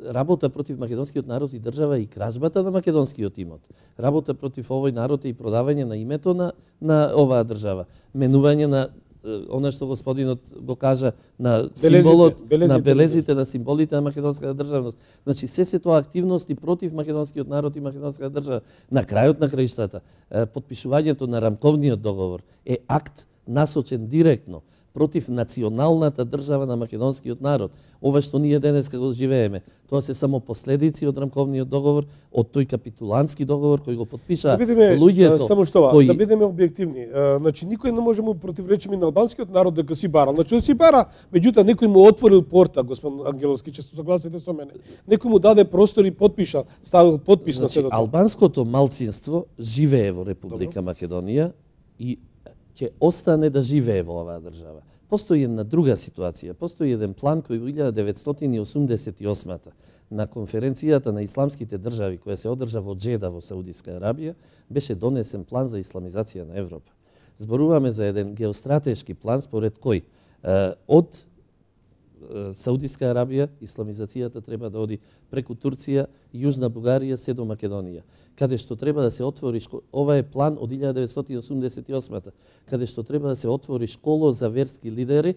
работа против македонскиот народ и држава и кражбата на македонскиот имот. Работа против овој народ и продавање на името на оваа држава. Менување на она што господинот го кажа на символот, на белезите, на символите на македонската државност. Значи, се тоа активности против македонскиот народ и македонската држава. На крајот на краиштата, потпишувањето на рамковниот договор е акт насочен директно против националната држава на македонскиот народ. Ова што ние денеска го живееме, тоа се само последици од рамковниот договор, од тој капитулантски договор кој го подпиша луѓето. Само што да бидеме објективни. Значи никој не може му противречи на албанскиот народ дека си бара. Значи да си бара, меѓутоа некој му отворил порта, господин Ангеловски, често согласите со мене. Некој му даде простор и подпиша, ставил подпис на седото. Албанското малцинство живее во Република Македонија и ќе остане да живее во оваа држава. Постои една друга ситуација. Постои еден план кој во 1988 на конференцијата на исламските држави која се одржа во Джеда во Саудиска Арабија беше донесен план за исламизација на Европа. Зборуваме за еден геостратешки план според кој од Саудиска Арабија исламизацијата треба да оди преку Турција, Јужна Бугарија, се до Македонија. Каде што треба да се отвори ова е план од 1988 каде што треба да се отвори школа за верски лидери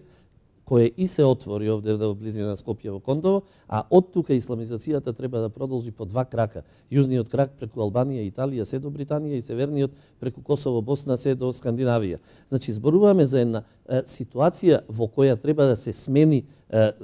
кое и се отвори овде во близина на Скопје во Кондово, а од тука исламизацијата треба да продолжи по два крака. Јужниот крак преку Албанија, Италија, се до Британија и северниот преку Косово, Босна, се до Скандинавија. Значи, зборуваме за една ситуација во која треба да се смени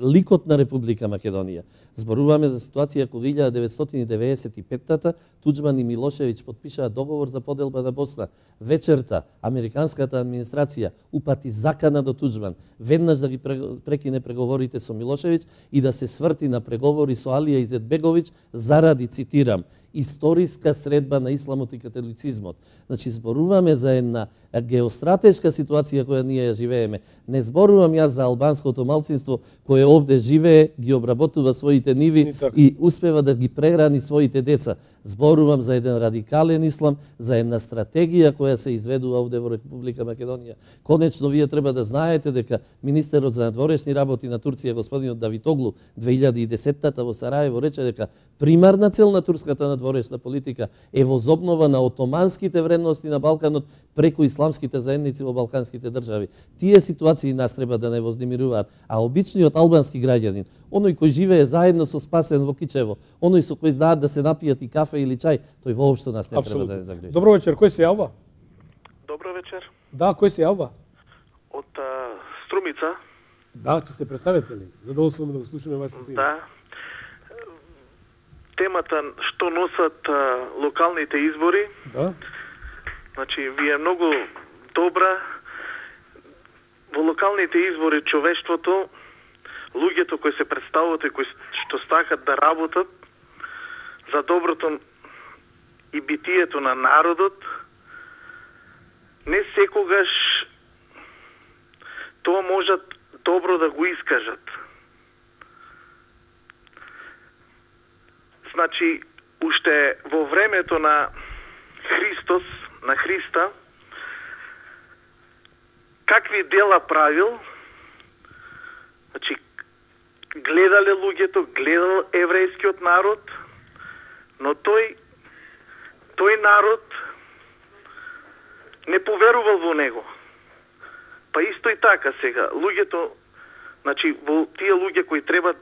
ликот на Република Македонија. Зборуваме за ситуација кога 1995-та Туџман и Милошевиќ подпишаа договор за поделба на Босна. Вечерта американската администрација упати закана до Туџман веднаш да ги прекине преговорите со Милошевиќ и да се сврти на преговори со Алија Изетбеговиќ заради, цитирам, историска средба на исламот и католицизмот. Значи, зборуваме за една геостратешка ситуација која ние ја живееме. Не зборувам јас за албанското малцинство кое овде живее, ги обработува своите ниви и успева да ги прехрани своите деца. Зборувам за еден радикален ислам, за една стратегија која се изведува овде во Република Македонија. Конечно, вие треба да знаете дека министерот за надворешни работи на Турција, господинот Давитоглу, 2010-та во Сараево рече дека примарна цел на турската надворешна политика е возобнова на отоманските вредности на Балканот преку исламските заедници во балканските држави. Тие ситуации нас треба да не вознемируваат, а обичниот албански граѓанин, оној кој живее заедно со Спасен во Кичево, оној со кој знаат да се напијат и кафе или чај, тој воопшто нас не треба да не загрижи. Добро вечер, кој се јавува? Добро вечер. Да, кој се јавува? Од Струмица. Да, ќе се представите ли? Задоволствуваме да го слушаме вашето име. Да. Темата што носат локалните избори. Да. Значи, ви е многу добра. Во локалните избори човештвото, луѓето кои се представуваат и кои што стакат да работат за доброто и битието на народот, не секогаш тоа можат добро да го искажат. Значи, уште во времето на Христос, на Христа, какви дела правил, значи, гледале луѓето, гледал еврејскиот народ, но тој народ не поверувал во него. Па исто и така сега, луѓето, значи, во тие луѓе кои требат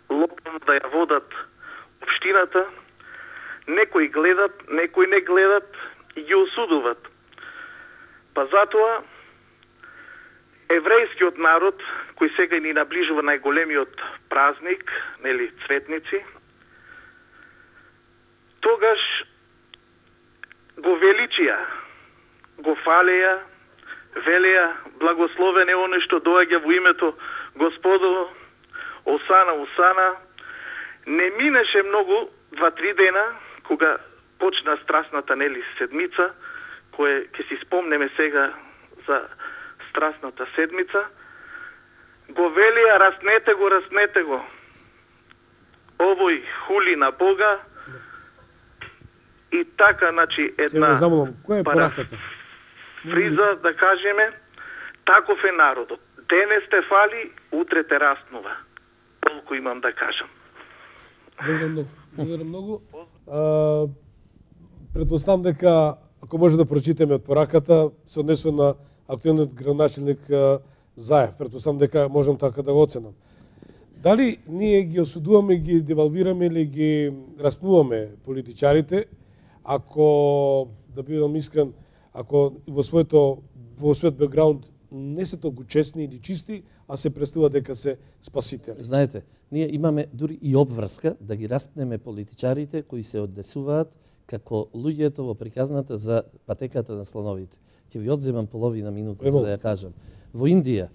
локално да ја водат општината, некои гледат, некои не гледат и ги осудуват. Па затоа еврејскиот народ, кој сега ни наближува најголемиот празник, нели, цветници, тогаш го величија, го фалеја, велеја, благословен е оној што доаѓа во името Господово, Осана, Осана. Не минеше многу, 2-3 дена, кога почна страстната, нели, седмица, која ќе си спомнеме сега за страстната седмица, го велија, раснете го. Овој хули на Бога и така, значи, една која е пораката? Фриза, да кажеме, таков е народот. Денес те фали, утре те раснува. Толку имам да кажам. Благодарам многу. Предпоставам дека, ако може да прочитаме од пораката, се однесува на актуелниот градоначелник Заев. Предпоставам дека можам така да го оценам. Дали ние ги осудуваме, ги девалвираме или ги распнуваме политичарите, ако, да бидам искрен, ако во својот бекграунд не се толку честни или чисти, а се представува дека се спасители. Знаете, ние имаме дури и обврска да ги распнеме политичарите кои се однесуваат како луѓето во приказната за патеката на слоновите. Ќе ви одземам половина минута за да ја кажам. Во Индија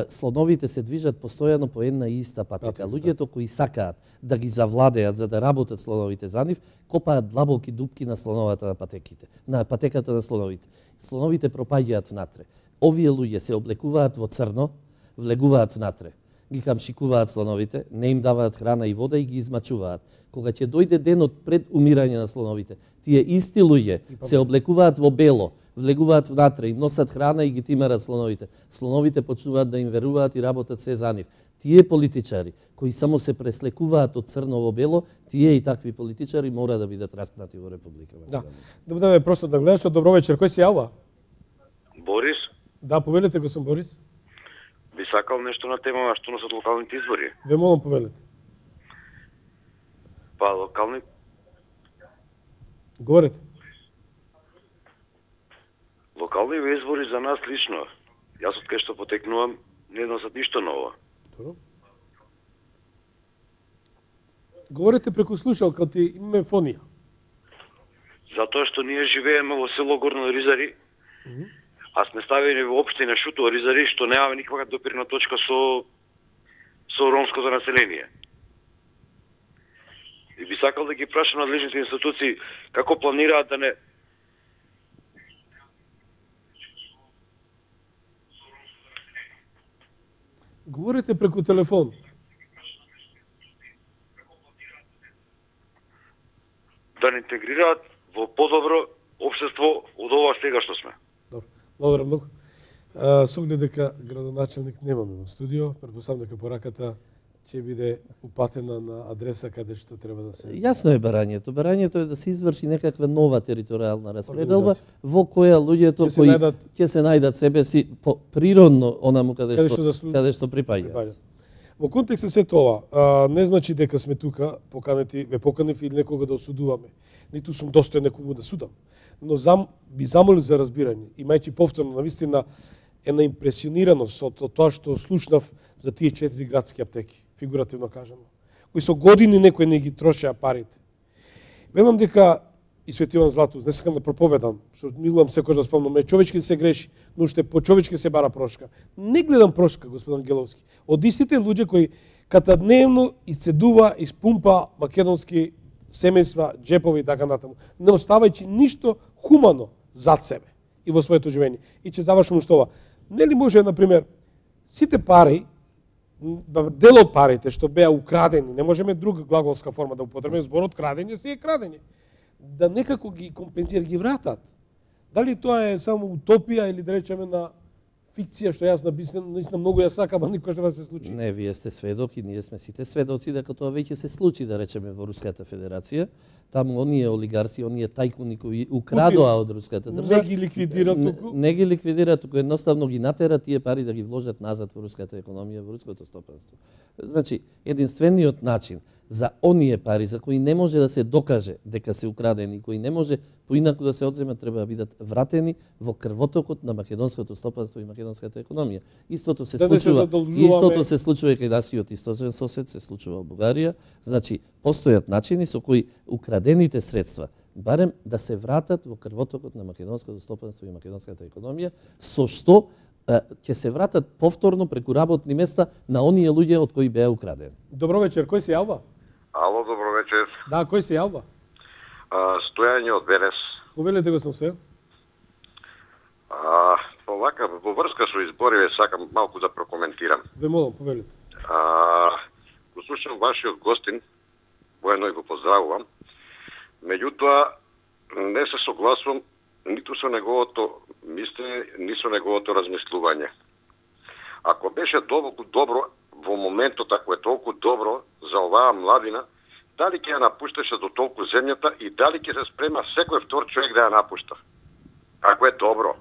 слоновите се движат постојано по една и иста патека. Луѓето кои сакаат да ги завладеат за да работат слоновите за нив, копаат длабоки дупки на слоновата на патеките, на патеката на слоновите. Слоновите пропаѓаат внатре. Овие луѓе се облекуваат во црно, влегуваат внатре. Ги камшикуваат слоновите, не им даваат храна и вода и ги измачуваат. Кога ќе дојде денот пред умирање на слоновите, тие исти луѓе се облекуваат во бело, влегуваат внатре, им носат храна и ги тимерат слоновите. Слоновите почнуваат да им веруваат и работат се за нив. Тие политичари кои само се преслекуваат од црно во бело, тие и такви политичари мора да бидат распнати во Република Македонија. Да будеме просто да гледачот. Добро вечер, кој се јавува? Борис. Да, повелете го, сум Борис. Би би сакал нешто на тема што носат локалните избори. Ве молам, повелете. Па локални Говорете. Локални избори за нас лично. Јас од кај што потекнувам не носат ништо ново. Добро. Говорете преку слушалка, ти имаме фонија. Затоа што ние живееме во село Горно Ризари, а сме ставени во општина Шутово Ризари, што немаме никаква допирна точка со ромското население. И би сакал да ги прашам надлежните институции како планираат да не Говорите преку телефон. Да не интегрираат во подобро општество од ова сега што сме. Добро, благодарам многу. Со оглед дека градоначелник немаме во студио, претпоставам дека пораката ќе биде упатена на адреса каде што треба да се... Јасно е барањето. Барањето е да се изврши некаква нова територијална распределба во која луѓето кои ќе се најдат себе си природно онаму каде што припаѓаат. Во контекст на сето ова, не значи дека сме тука поканети, ве поканев или некога да осудуваме. Ниту сум достоен некому да судам. Но би замолил за разбирање, имајќи повторно навистина една импресионираност од тоа што слушнав за тие 4 градски аптеки, фигуративно кажано, кои со години некој не ги трошеа парите. Велам дека и Свети Јован Златус, не сакам да проповедам, што милувам секој да спомнам, човечки се греши, но уште по човечки се бара прошка. Не гледам прошка, господин Ангеловски. Од истите луѓе кои катадневно исцедува, испумпа македонски семејства, џепови и така натаму, не оставајќи ништо хумано зад себе и во своето живење. И ќе завршам што ова. Нели може, например, сите пари, дел од парите што беа украдени, не можеме друга глаголска форма да употребиме, зборот крадење си е крадење, да некако ги компензира, ги вратат. Дали тоа е само утопија или да речеме на фикција што јас наистина многу ја сакам, а никош нема се случи. Не, вие сте сведок и ние сме сите сведоци дека тоа веќе се случи, да речеме, во Руската Федерација. Таму оние олигарси, оние тајкуни кои украдоа од руската држава, не ги ликвидира туку. Не ги ликвидира туку, едноставно ги натера тие пари да ги вложат назад во руската економија, во руското стопанство. Значи, единствениот начин за оние пари за кои не може да се докаже дека се украдени, кои не може поинаку да се одземат, треба да бидат вратени во крвотокот на македонското стопанство и македонската економија. Истото се случува, истото се случува и кај нашиот источен сосед, се случува во Бугарија. Значи, постојат начини со кои украдените средства барем да се вратат во крвотокот на македонското стопанство и македонската економија, со што ќе се вратат повторно преку работни места на оние луѓе од кои беа украдени. Добро вечер, кој се јавува? Ало, добро вечер. Да, кој се јавува? Стојање од Берес. Повелете го, сам Стојан. Овака, во врска со избориве сакам малку да прокоментирам. Ве молам, повелете. Го слушам вашиот гостин, воено и го поздравувам. Меѓутоа, не се согласувам ниту со неговото мислење, ни со неговото размислување. Ако беше добро во моментот, ако е толку добро за оваа младина, дали ќе ја напушташе до толку земјата и дали ќе се спрема секој втор човек да ја напушта? Ако е добро,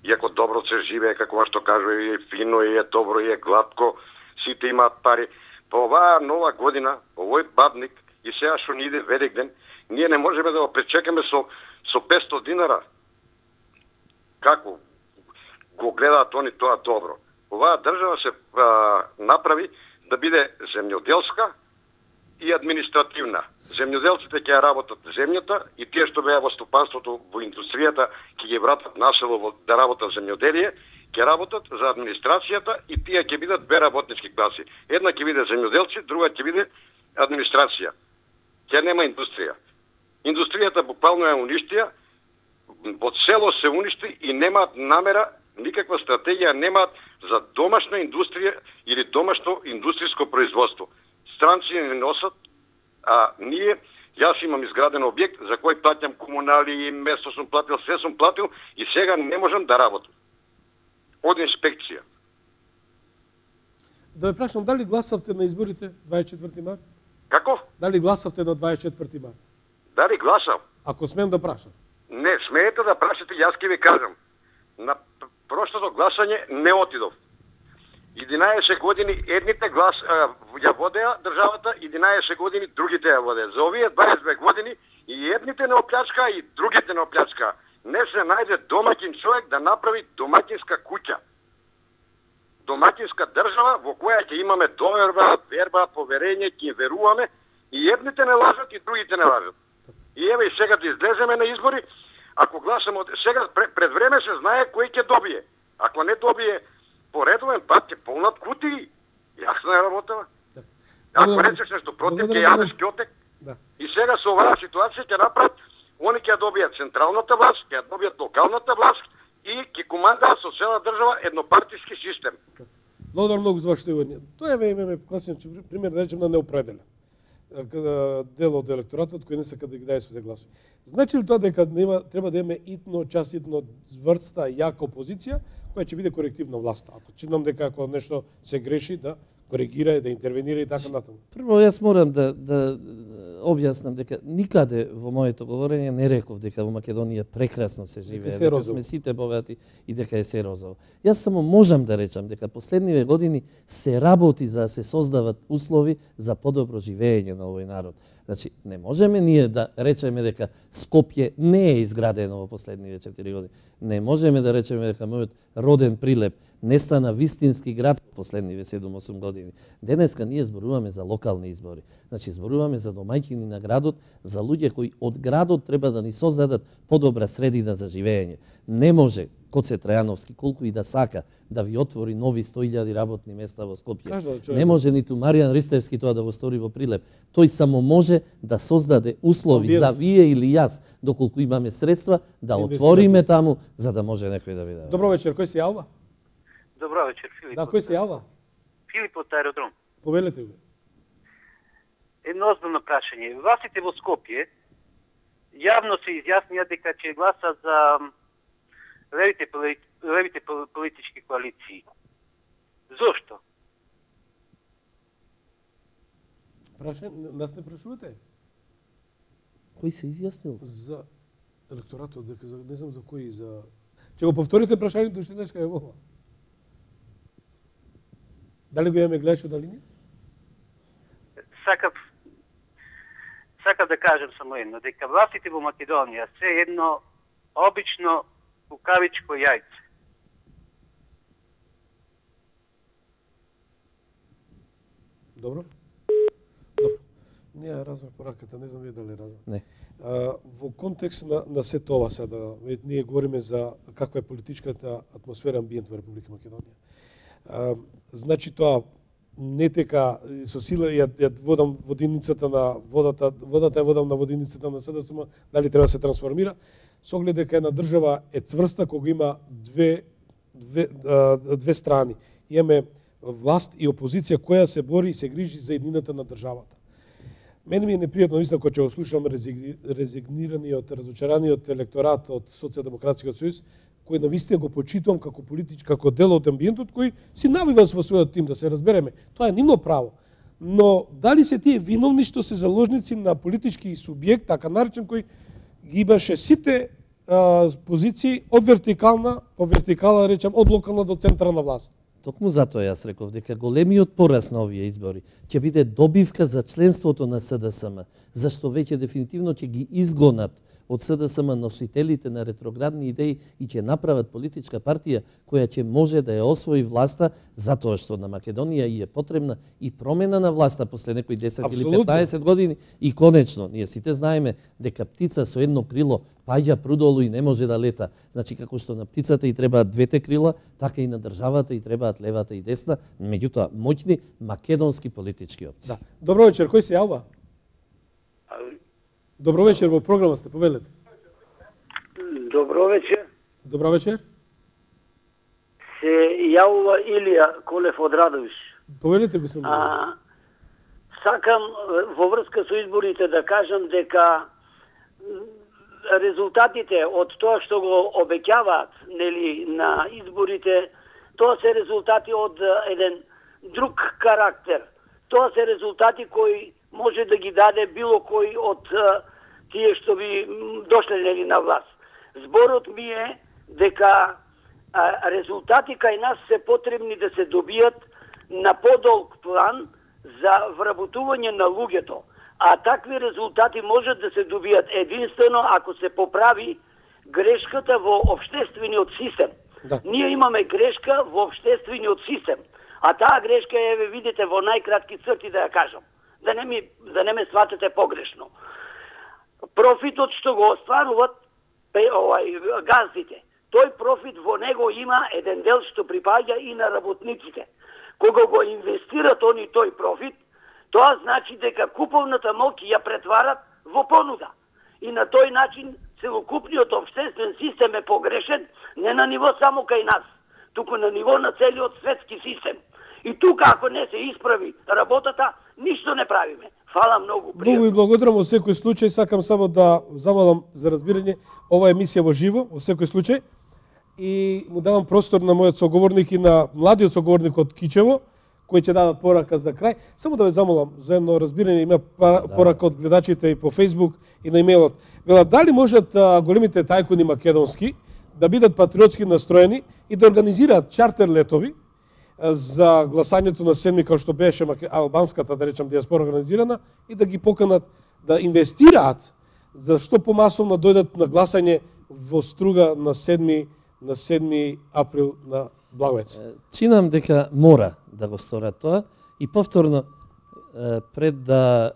и ако добро се живее, како што кажува, и е фино, и е добро, и е гладко, сите имаат пари. По оваа нова година, овој бадник и сега што ни иде Великден, ние не можеме да го пречекаме со 500 динара. Како го гледаат они тоа добро? Оваа држава се направи да биде земјоделска и административна. Земјоделците ќе ја работат земјата и тие што беа во стопанството, во индустријата, ќе ги вратат насело да работат земјоделие, ќе работат за администрацијата и тие ќе бидат две работнички класи. Една ќе биде земјоделци, друга ќе биде администрација. Ќе нема индустрија. Индустријата буквално ја уништија, во село се уништи и немаат намера, никаква стратегија немаат за домашна индустрија или домашно индустријско производство. Странци не носат, а ние, јас имам изграден објект за кој плаќам комунали, место сум платил, се сум платил и сега не можам да работам. Од инспекција. Да ве прашам, дали гласавте на изборите 24 март? Како? Дали гласавте на 24 март? Дали гласав? Ако смеем да прашам. Не, смеете да прашате, јас ќе ви кажам. На прошлото гласање не отидов. 11 години едните ја водеа државата, 11 години другите ја водеа. За овие 22 години и едните не оплячка, и другите не оплячка. Не се најде домаќин човек да направи домаќинска куќа. Домаќинска држава во која ќе имаме доверба, верба, поверење, ќе веруваме, и едните не лажат и другите не лажат. И еве и сега да излеземе на избори, ако гласаме сега пред време се знае кој ќе добие. Ако не добие по редовен пат, ќе полнат кутии. Јасна е работава. Ако речеш нешто против, ќе јадеш кјотек. И сега со оваа ситуација ќе направат, они ќе добијат централната власт, ќе добијат локалната власт и ќе командаат со цела држава еднопартиски систем. Благодарам многу за вашето јавување. Тоа е класичен пример, да речем, на неопределен дел од електоратот кој не сака да ги даде своите гласови. Значи ли тоа дека треба да имаме итно врста јака опозиција која ќе биде корективна власта? Ако чинам дека ако нешто се греши, да коригира и да интервенира и така натаму. Прво јас морам да објаснам дека никаде во моето говорење не реков дека во Македонија прекрасно се живее, дека сме сите богати и дека е се розово. Јас само можам да речам дека последниве години се работи за да се создават услови за подобро живење на овој народ. Значи, не можеме ние да речеме дека Скопје не е изградено во последниве 4 години. Не можеме да речеме дека мојот роден Прилеп не стана вистински град последниве 7-8 години. Денеска ние зборуваме за локални избори. Значи, зборуваме за домаќини на градот, за луѓе кои од градот треба да ни создадат подобра средина за живење. Не може Коце Трајановски, колку и да сака, да ви отвори нови 100.000 работни места во Скопје. Не може ниту Маријан Ристевски тоа да го стори во Прилеп. Тој само може да создаде услови за вие или јас, доколку имаме средства, да отвориме таму, за да може некој да ви даде. Добро вечер, кој се јавува? Добро вечер, Филип. Да, кој се јавува? Филип од Аеродром. Повелете го. Едно озбилно прашање. Властите во Скопје јавно се изјаснија дека ќе гласат за левите политички коалиции. Зошто? Нас не прашувате? Кој се изјаснил? За електоратот, дека не знам за кој, за... Ќе го повторите прашањето уште еднаш кај во? Дали го имаме гледачо на линија? Сакав да кажем само едно, дека властите во Македонија се едно обично кукавичко јајце. Добро. Не разбрав пораката, не знам вие дали разбрав. Не. Во контекст на се тоа сега, ние говориме за каква е политичката атмосфера, амбиент во Република Македонија. Значи тоа не дека со сила ја водам водиницата на водата ја водам на водиницата на СДСМ, дали треба да се трансформира, со оглед дека една држава е цврста кога има две страни. Имаме власт и опозиција која се бори и се грижи за еднината на државата. Мене ми е непријатно исто кога ќе го слушам резигнираниот, разочараниот електорат од Социјалдемократскиот сојуз, кој навистина го почитувам како дел од амбиентот кој си навива во својот тим, да се разбереме. Тоа е нивно право. Но дали се тие виновни што се заложници на политички субјект, така наречен, кој ги имаше сите позиции од вертикална, по вертикала речам, од локална до централна власт? Токму затоа јас реков дека големиот пораз на овие избори ќе биде добивка за членството на СДСМ, зашто веќе дефинитивно ќе ги изгонат од СДСМ носителите на ретроградни идеи и ќе направат политичка партија која ќе може да ја освои власта, затоа што на Македонија и е потребна и промена на власта после некои 10 или 15 години. И конечно, ние сите знаеме дека птица со едно крило паѓа прудолу и не може да лета. Значи, како што на птицата и требаат двете крила, така и на државата и требаат левата и десна, меѓутоа моќни македонски политички опции. Да. Добро вечер, кој се јавува? Добро вечер, во програма сте, повелете. Добро вечер. Добро вечер. Се јавува Илија Колев од Радовиш. Повелете го сам. Сакам во врска со изборите да кажам дека резултатите од тоа што го обеќаваат, нели, на изборите, тоа се резултати од еден друг карактер. Тоа се резултати кои може да ги даде било кој од тие што би дошле, нели, на власт. Зборот ми е дека резултати кај нас се потребни да се добијат на подолг план за вработување на луѓето. А такви резултати можат да се добијат единствено ако се поправи грешката во општествениот систем. Да. Ние имаме грешка во општествениот систем. А таа грешка е, видите, во најкратки црти да ја кажам. Да не ме сватите погрешно. Профитот што го остваруват газдите, тој профит во него има еден дел што припаѓа и на работниците. Кога го инвестират они тој профит, тоа значи дека куповната моќ ја претварат во понуда. И на тој начин целокупниот општествен систем е погрешен, не на ниво само кај нас, туку на ниво на целиот светски систем. И тука ако не се исправи работата, ништо не правиме. Фала многу. Многу ви благодарам. Во секој случај сакам само да замолам за разбирање ова емисија во живо, во секој случај. И му давам простор на мојот соговорник и на младиот соговорник од Кичево, кои ќе дадат порака за крај. Само да ве замолам за едно разбирање, има порака од гледачите и по Facebook и на имејлот. Велат, дали можат големите тајкуни македонски да бидат патриотски настроени и да организираат чартер летови за гласањето на седми, како што беше албанската, да речем, диаспора организирана, и да ги поканат да инвестираат за што помасовно дојдат на гласање во Струга на 7 април на Благовец. Чинам дека мора да го сторат тоа и повторно пред да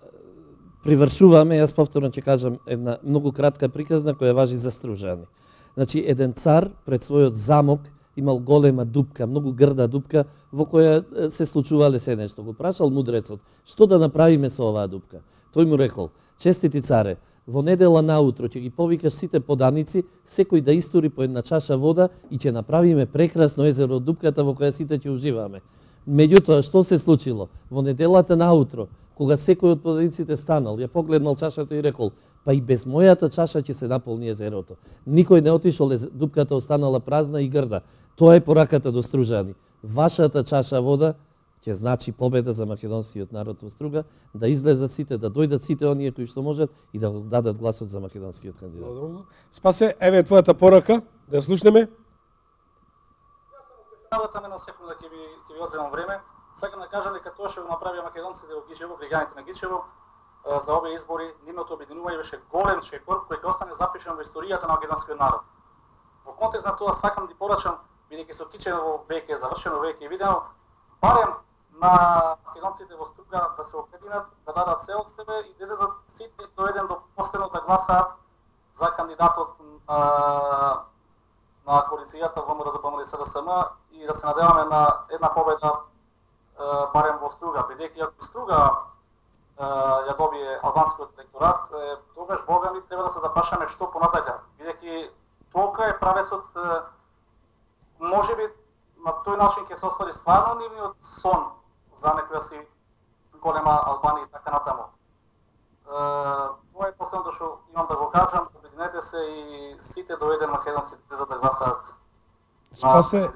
привршуваме, јас повторно ќе кажам една многу кратка приказна која важи за Стружани. Значи, еден цар пред својот замок имал голема дупка, многу грда дупка, во која се случувале се нешто. Го прашал мудрецот, што да направиме со оваа дупка? Тој му рекол, честити царе, во недела наутро ќе ги повикаш сите поданици, секој да истури по една чаша вода и ќе направиме прекрасно езеро од дупката во која сите ќе уживаме. Меѓутоа, што се случило? Во неделата наутро, кога секој од поданиците станал, ја погледнал чашата и рекол, па и без мојата чаша ќе се наполни езерото. Никој не отишол, дупката останала празна и грда. Тоа е пораката до Стружани. Вашата чаша вода ќе значи победа за македонскиот народ во Струга, да излезат сите, да дојдат сите оние кои што можат и да го дадат гласот за македонскиот кандидат. Спасе, еве твојата порака, да ја слушнеме. Работаме на секунда ќе ви одземам време. Сакам да кажам дека тоа што го направија македонците во Гичево, граѓаните на Гичево, за овие избори, нивното обединување беше голем чекор кој ќе остане запишан во историјата на македонскиот народ. Во контекст на тоа сакам да порачам, бидејќи со Кичево веќе е завршено, веќе е видено, барем на македонците во Струга да се обединат, да дадат се од себе и да излезат сите до еден до последно да гласаат за кандидатот на коалицијата ВМРО ДПМН СДСМ и да се надеваме на една победа барем во Струга, бидејќи ако Струга ја добие албанскиот електорат, тогаш бога ми треба да се запрашаме што понатака, бидејќи толка е правецот, можеби на тој начин ќе се оствари стварно нивниот сон за некоја си голема Албанија и така натаму. Тоа е последното што имам да го кажам, обединете се и сите до еден македонци за да гласаат. Спасе,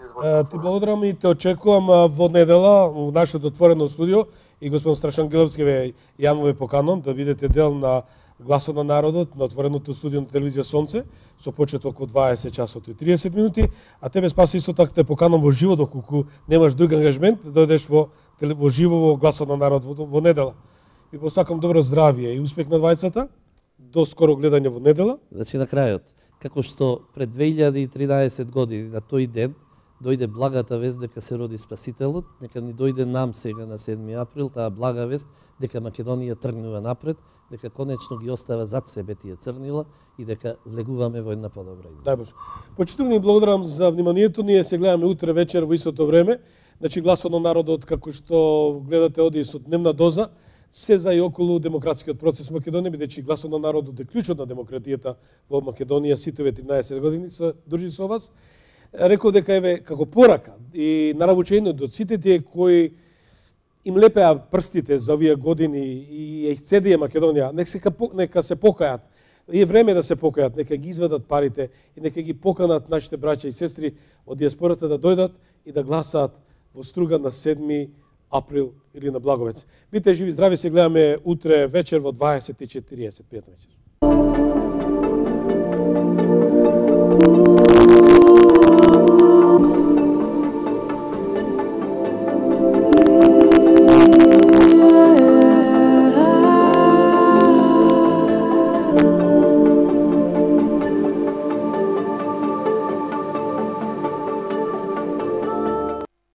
ти благодарам и те очекувам во недела во нашето отворено студио и господин Страшан Гилевски ве јавно ве поканувам да бидете дел на Гласот на народот на отвореното студио на телевизија Сонце со почеток од 20 часот и 30 минути, а тебе Спасе исто така те поканувам во живо доколку немаш друг ангажмент да дојдеш во живо во Гласот на народот во недела. И посакам добро здравје и успех на двајцата. До скоро гледање во недела. Значи на крајот, како што пред 2013 години на тој ден дојде благата вест дека се роди Спасителот, нека ни дојде нам сега на 7 април таа блага вест дека Македонија тргнува напред, дека конечно ги остава зад себе тие црнила и дека влегуваме во една подобра изглед. Дај Боже. Почитувани, благодарам за вниманието. Ние се гледаме утре вечер во истото време. Значи Гласот на народот, како што гледате, оди со дневна доза, се за и околу демократскиот процес во Македонија, бидејќи Гласот на народот е клучот на демократијата во Македонија сите овие 13 години се дружи со вас. Рекол дека еве како порака и наравучено до сите тие кои им лепеа прстите за овие години и ја цедија Македонија, нека се покајат. Е време да се покајат, нека ги извадат парите и нека ги поканат нашите браќа и сестри од диаспората да дојдат и да гласаат во Струга на 7 април или на Благовец. Бите живи, здрави, се гледаме утре вечер во 20:40. Пријатна вечер.